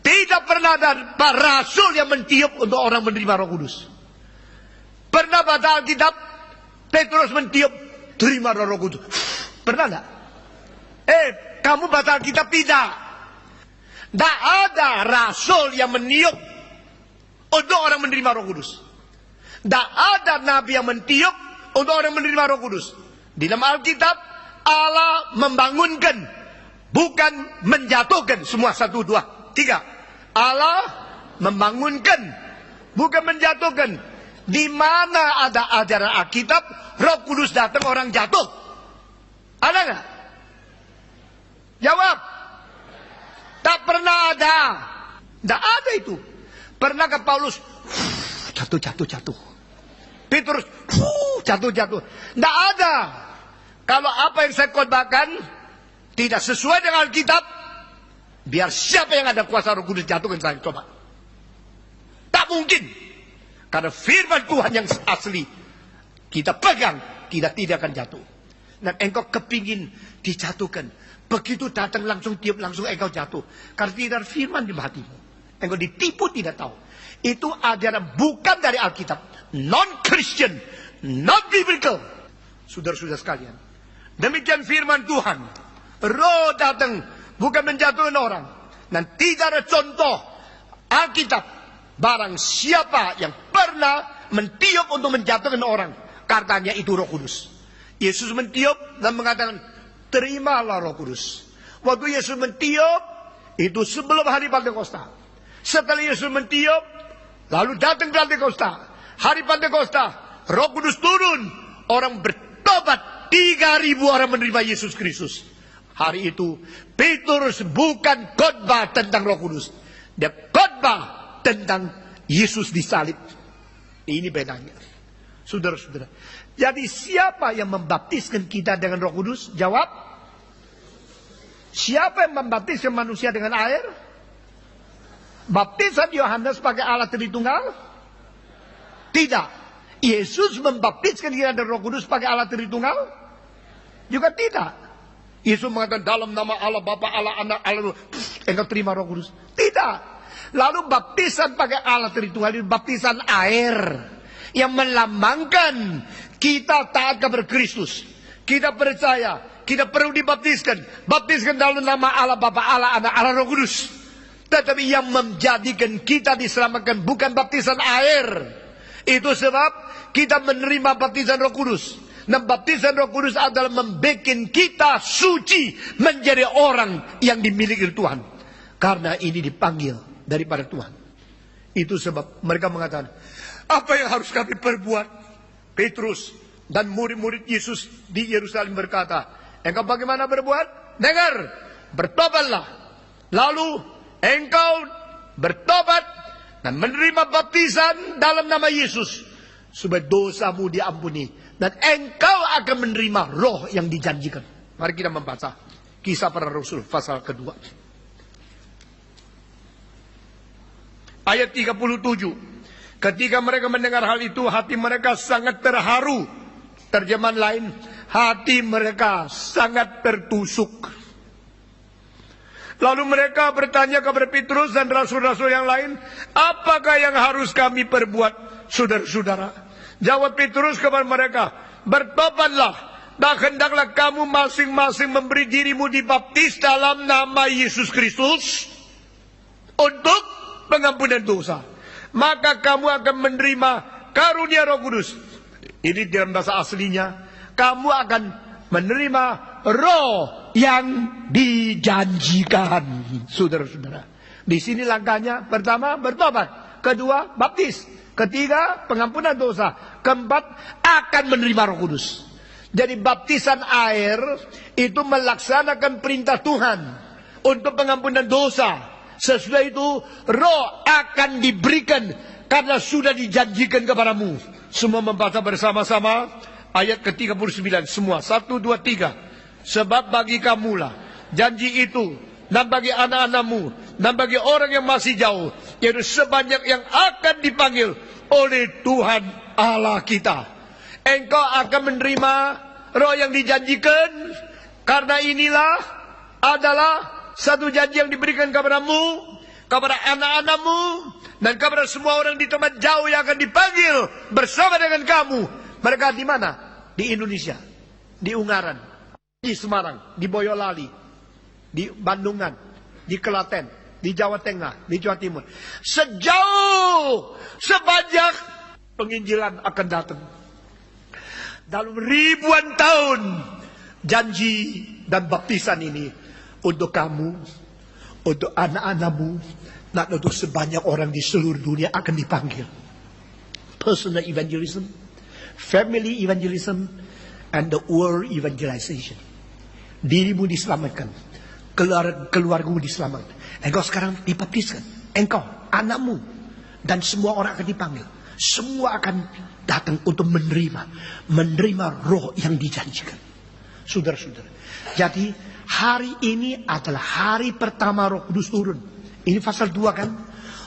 Tidak pernah ada para rasul yang mentiup untuk orang menerima Roh Kudus. Pernah baca Alkitab Petrus mentiup terima Roh Kudus? Pernah enggak? Kamu baca Alkitab tidak? Tidak ada rasul yang meniup untuk orang menerima Roh Kudus. Tidak ada nabi yang mentiup untuk orang menerima Roh Kudus. Di dalam Alkitab, Allah membangunkan, bukan menjatuhkan. Semua 1, 2, 3. Allah membangunkan, bukan menjatuhkan. Di mana ada ajaran Alkitab, Roh Kudus datang orang jatuh? Ada nggak? Jawab. Tak pernah ada. Tak ada itu. Pernah ke Paulus jatuh. Petrus jatuh. Tak ada. Kalau apa yang saya khotbahkan tidak sesuai dengan Alkitab, biar siapa yang ada kuasa Roh Kudus jatuhkan saya coba. Tak mungkin. Karena firman Tuhan yang asli kita pegang, kita tidak akan jatuh. Dan engkau kepingin dijatuhkan, begitu datang langsung tiup, langsung engkau jatuh. Karena tidak ada firman di hatimu. Engkau ditipu tidak tahu. Itu ajaran bukan dari Alkitab. Non-Christian, non-biblical. Saudara-saudara sekalian. Demikian firman Tuhan. Roh datang bukan menjatuhkan orang. Dan tidak ada contoh Alkitab. Barang siapa yang pernah mentiup untuk menjatuhkan orang, katanya itu Roh Kudus. Yesus mentiup dan mengatakan, terimalah Roh Kudus. Waktu Yesus mentiup, itu sebelum hari Pentakosta. Setelah Yesus mentiup, lalu datang Pentakosta. Hari Pentakosta, Roh Kudus turun. Orang bertobat, 3.000 orang menerima Yesus Kristus. Hari itu, Petrus bukan khotbah tentang Roh Kudus. Dia khotbah tentang Yesus disalib. Ini bedanya. Saudara-saudara. Jadi siapa yang membaptiskan kita dengan Roh Kudus? Jawab. Siapa yang membaptiskan manusia dengan air? Baptisan Yohanes pakai Allah Tritunggal? Tidak. Yesus membaptiskan kita dengan Roh Kudus pakai Allah Tritunggal? Juga tidak. Yesus mengatakan dalam nama Allah Bapa, Allah Anak, Allah Roh. Engkau terima Roh Kudus? Tidak. Lalu baptisan pakai Allah Tritunggal itu baptisan air yang melambangkan kita taat kepada Kristus. Kita percaya, kita perlu dibaptiskan. Baptiskan dalam nama Allah Bapa, Allah Anak, Allah Roh Kudus. Tetapi yang menjadikan kita diselamatkan bukan baptisan air. Itu sebab kita menerima baptisan Roh Kudus. Dan baptisan Roh Kudus adalah membuat kita suci menjadi orang yang dimiliki Tuhan. Karena ini dipanggil daripada Tuhan. Itu sebab mereka mengatakan, apa yang harus kami perbuat? Petrus dan murid-murid Yesus di Yerusalem berkata, engkau bagaimana berbuat? Dengar, bertobatlah. Lalu engkau bertobat dan menerima baptisan dalam nama Yesus, supaya dosamu diampuni. Dan engkau akan menerima roh yang dijanjikan. Mari kita membaca Kisah Para Rasul pasal kedua. Ayat 37. Ketika mereka mendengar hal itu, hati mereka sangat terharu. Terjemahan lain, hati mereka sangat tertusuk. Lalu mereka bertanya kepada Petrus dan rasul-rasul yang lain, apakah yang harus kami perbuat, saudara-saudara? Jawab Petrus kepada mereka, bertobatlah dan hendaklah kamu masing-masing memberi dirimu dibaptis dalam nama Yesus Kristus untuk pengampunan dosa, maka kamu akan menerima karunia Roh Kudus. Ini dalam bahasa aslinya, kamu akan menerima roh yang dijanjikan. Saudara-saudara, di sini langkahnya: pertama bertobat, kedua baptis, ketiga pengampunan dosa, keempat akan menerima Roh Kudus. Jadi baptisan air itu melaksanakan perintah Tuhan untuk pengampunan dosa. Sesudah itu roh akan diberikan karena sudah dijanjikan kepadamu. Semua membaca bersama-sama ayat ke-39 semua. 1, 2, 3. Sebab bagi kamulah janji itu, dan bagi anak-anakmu, dan bagi orang yang masih jauh, yaitu sebanyak yang akan dipanggil oleh Tuhan Allah kita. Engkau akan menerima roh yang dijanjikan. Karena inilah adalah satu janji yang diberikan kepadamu, kepada anak-anakmu, dan kepada semua orang di tempat jauh yang akan dipanggil bersama dengan kamu. Mereka di mana? Di Indonesia, di Ungaran, di Semarang, di Boyolali, di Bandungan, di Klaten, di Jawa Tengah, di Jawa Timur. Sejauh, sebanyak penginjilan akan datang. Dalam ribuan tahun janji dan baptisan ini untuk kamu, untuk anak-anakmu, dan untuk sebanyak orang di seluruh dunia akan dipanggil. Personal evangelism, family evangelism, and the world evangelization. Dirimu diselamatkan, keluargamu diselamatkan. Engkau sekarang dibaptiskan, engkau, anakmu, dan semua orang akan dipanggil. Semua akan datang untuk menerima roh yang dijanjikan. Saudara-saudara, jadi hari ini adalah hari pertama Roh Kudus turun. Ini pasal 2 kan?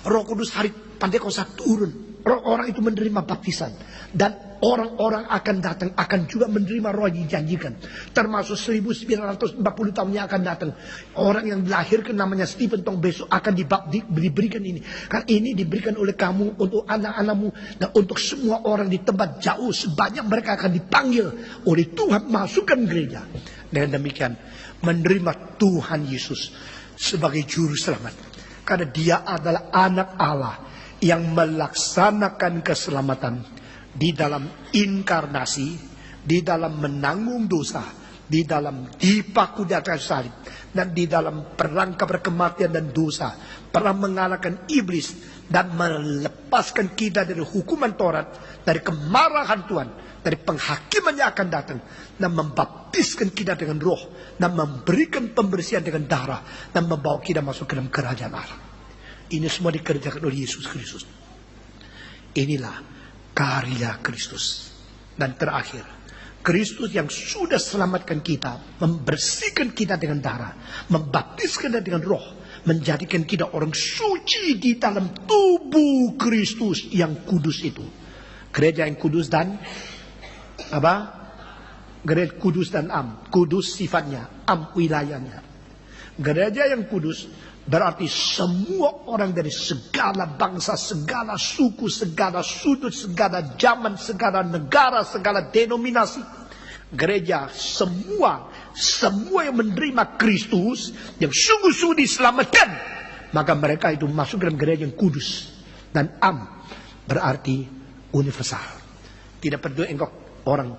Roh Kudus hari Pantekosta turun. Orang itu menerima baptisan. Dan orang-orang akan datang, akan juga menerima roh yang dijanjikan. Termasuk 1940 tahun yang akan datang. Orang yang dilahirkan namanya Stephen Tong besok akan diberikan ini. Karena ini diberikan oleh kamu, untuk anak-anakmu, dan untuk semua orang di tempat jauh. Sebanyak mereka akan dipanggil oleh Tuhan masukkan gereja. Dengan demikian, menerima Tuhan Yesus sebagai juru selamat. Karena dia adalah anak Allah yang melaksanakan keselamatan di dalam inkarnasi, di dalam menanggung dosa, di dalam dipaku di atas salib, dan di dalam perangkap kematian dan dosa, pernah mengalahkan iblis dan melepaskan kita dari hukuman Taurat, dari kemarahan Tuhan, dari penghakiman yang akan datang, dan membaptiskan kita dengan roh, dan memberikan pembersihan dengan darah, dan membawa kita masuk ke dalam kerajaan Allah. Ini semua dikerjakan oleh Yesus Kristus. Inilah karya Kristus. Dan terakhir, Kristus yang sudah selamatkan kita, membersihkan kita dengan darah, membaptiskan kita dengan roh, menjadikan kita orang suci di dalam tubuh Kristus yang kudus itu. Gereja yang kudus dan apa? Gereja kudus dan am. Kudus sifatnya, am wilayahnya. Gereja yang kudus berarti semua orang dari segala bangsa, segala suku, segala sudut, segala zaman, segala negara, segala denominasi. Gereja semua yang menerima Kristus, yang sungguh-sungguh diselamatkan, maka mereka itu masuk dalam gereja yang kudus. Dan am berarti universal. Tidak peduli engkau orang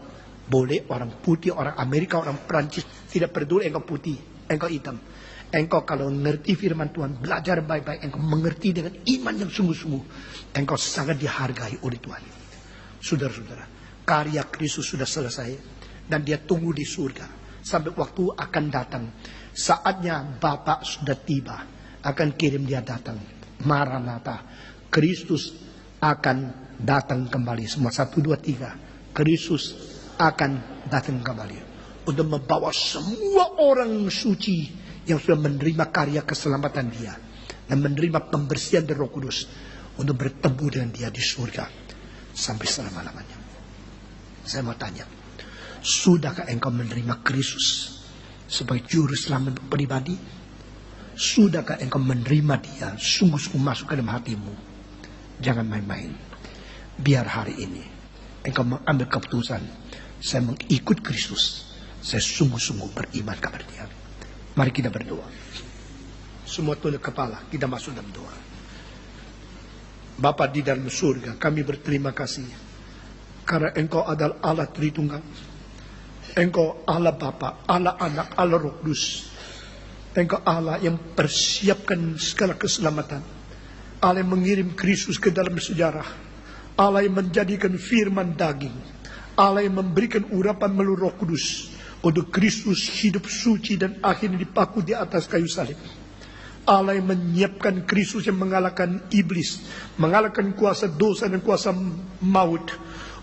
boleh, orang putih, orang Amerika, orang Perancis, tidak peduli engkau putih, engkau hitam. Engkau kalau mengerti firman Tuhan, belajar baik-baik, engkau mengerti dengan iman yang sungguh-sungguh, engkau sangat dihargai oleh Tuhan. Saudara-saudara, karya Kristus sudah selesai, dan dia tunggu di surga sampai waktu akan datang. Saatnya Bapa sudah tiba, akan kirim dia datang. Maranatha, Kristus akan datang kembali. Semua 1, 2, 3. Kristus akan datang kembali untuk membawa semua orang suci yang sudah menerima karya keselamatan dia dan menerima pembersihan dari Roh Kudus untuk bertemu dengan dia di surga sampai selama-lamanya. Saya mau tanya, sudahkah engkau menerima Kristus sebagai juru selamat pribadi? Sudahkah engkau menerima dia sungguh-sungguh masuk ke dalam hatimu? Jangan main-main. Biar hari ini engkau mengambil keputusan, saya mengikut Kristus, saya sungguh-sungguh beriman kepada dia. Mari kita berdoa. Semua tunduk kepala, kita masuk dalam doa. Bapa di dalam surga, kami berterima kasih karena Engkau adalah Allah Tritunggal. Engkau Allah Bapa, Allah Anak, Allah Roh Kudus. Engkau Allah yang persiapkan segala keselamatan. Allah yang mengirim Kristus ke dalam sejarah. Allah yang menjadikan firman daging. Allah yang memberikan urapan melalui Roh Kudus untuk Kristus hidup suci dan akhirnya dipaku di atas kayu salib. Allah yang menyiapkan Kristus yang mengalahkan iblis, mengalahkan kuasa dosa dan kuasa maut,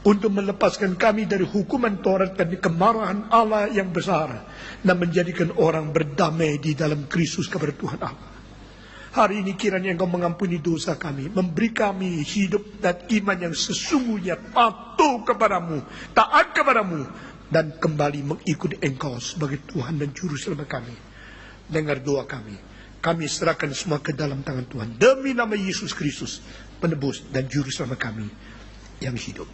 untuk melepaskan kami dari hukuman Taurat dan kemarahan Allah yang besar, dan menjadikan orang berdamai di dalam Kristus kepada Tuhan Allah. Hari ini kiranya Engkau mengampuni dosa kami, memberi kami hidup dan iman yang sesungguhnya patuh kepadamu, taat kepadamu, dan kembali mengikuti Engkau sebagai Tuhan dan Juru Selamat kami. Dengar doa kami. Kami serahkan semua ke dalam tangan Tuhan. Demi nama Yesus Kristus, penebus dan Juru Selamat kami yang hidup.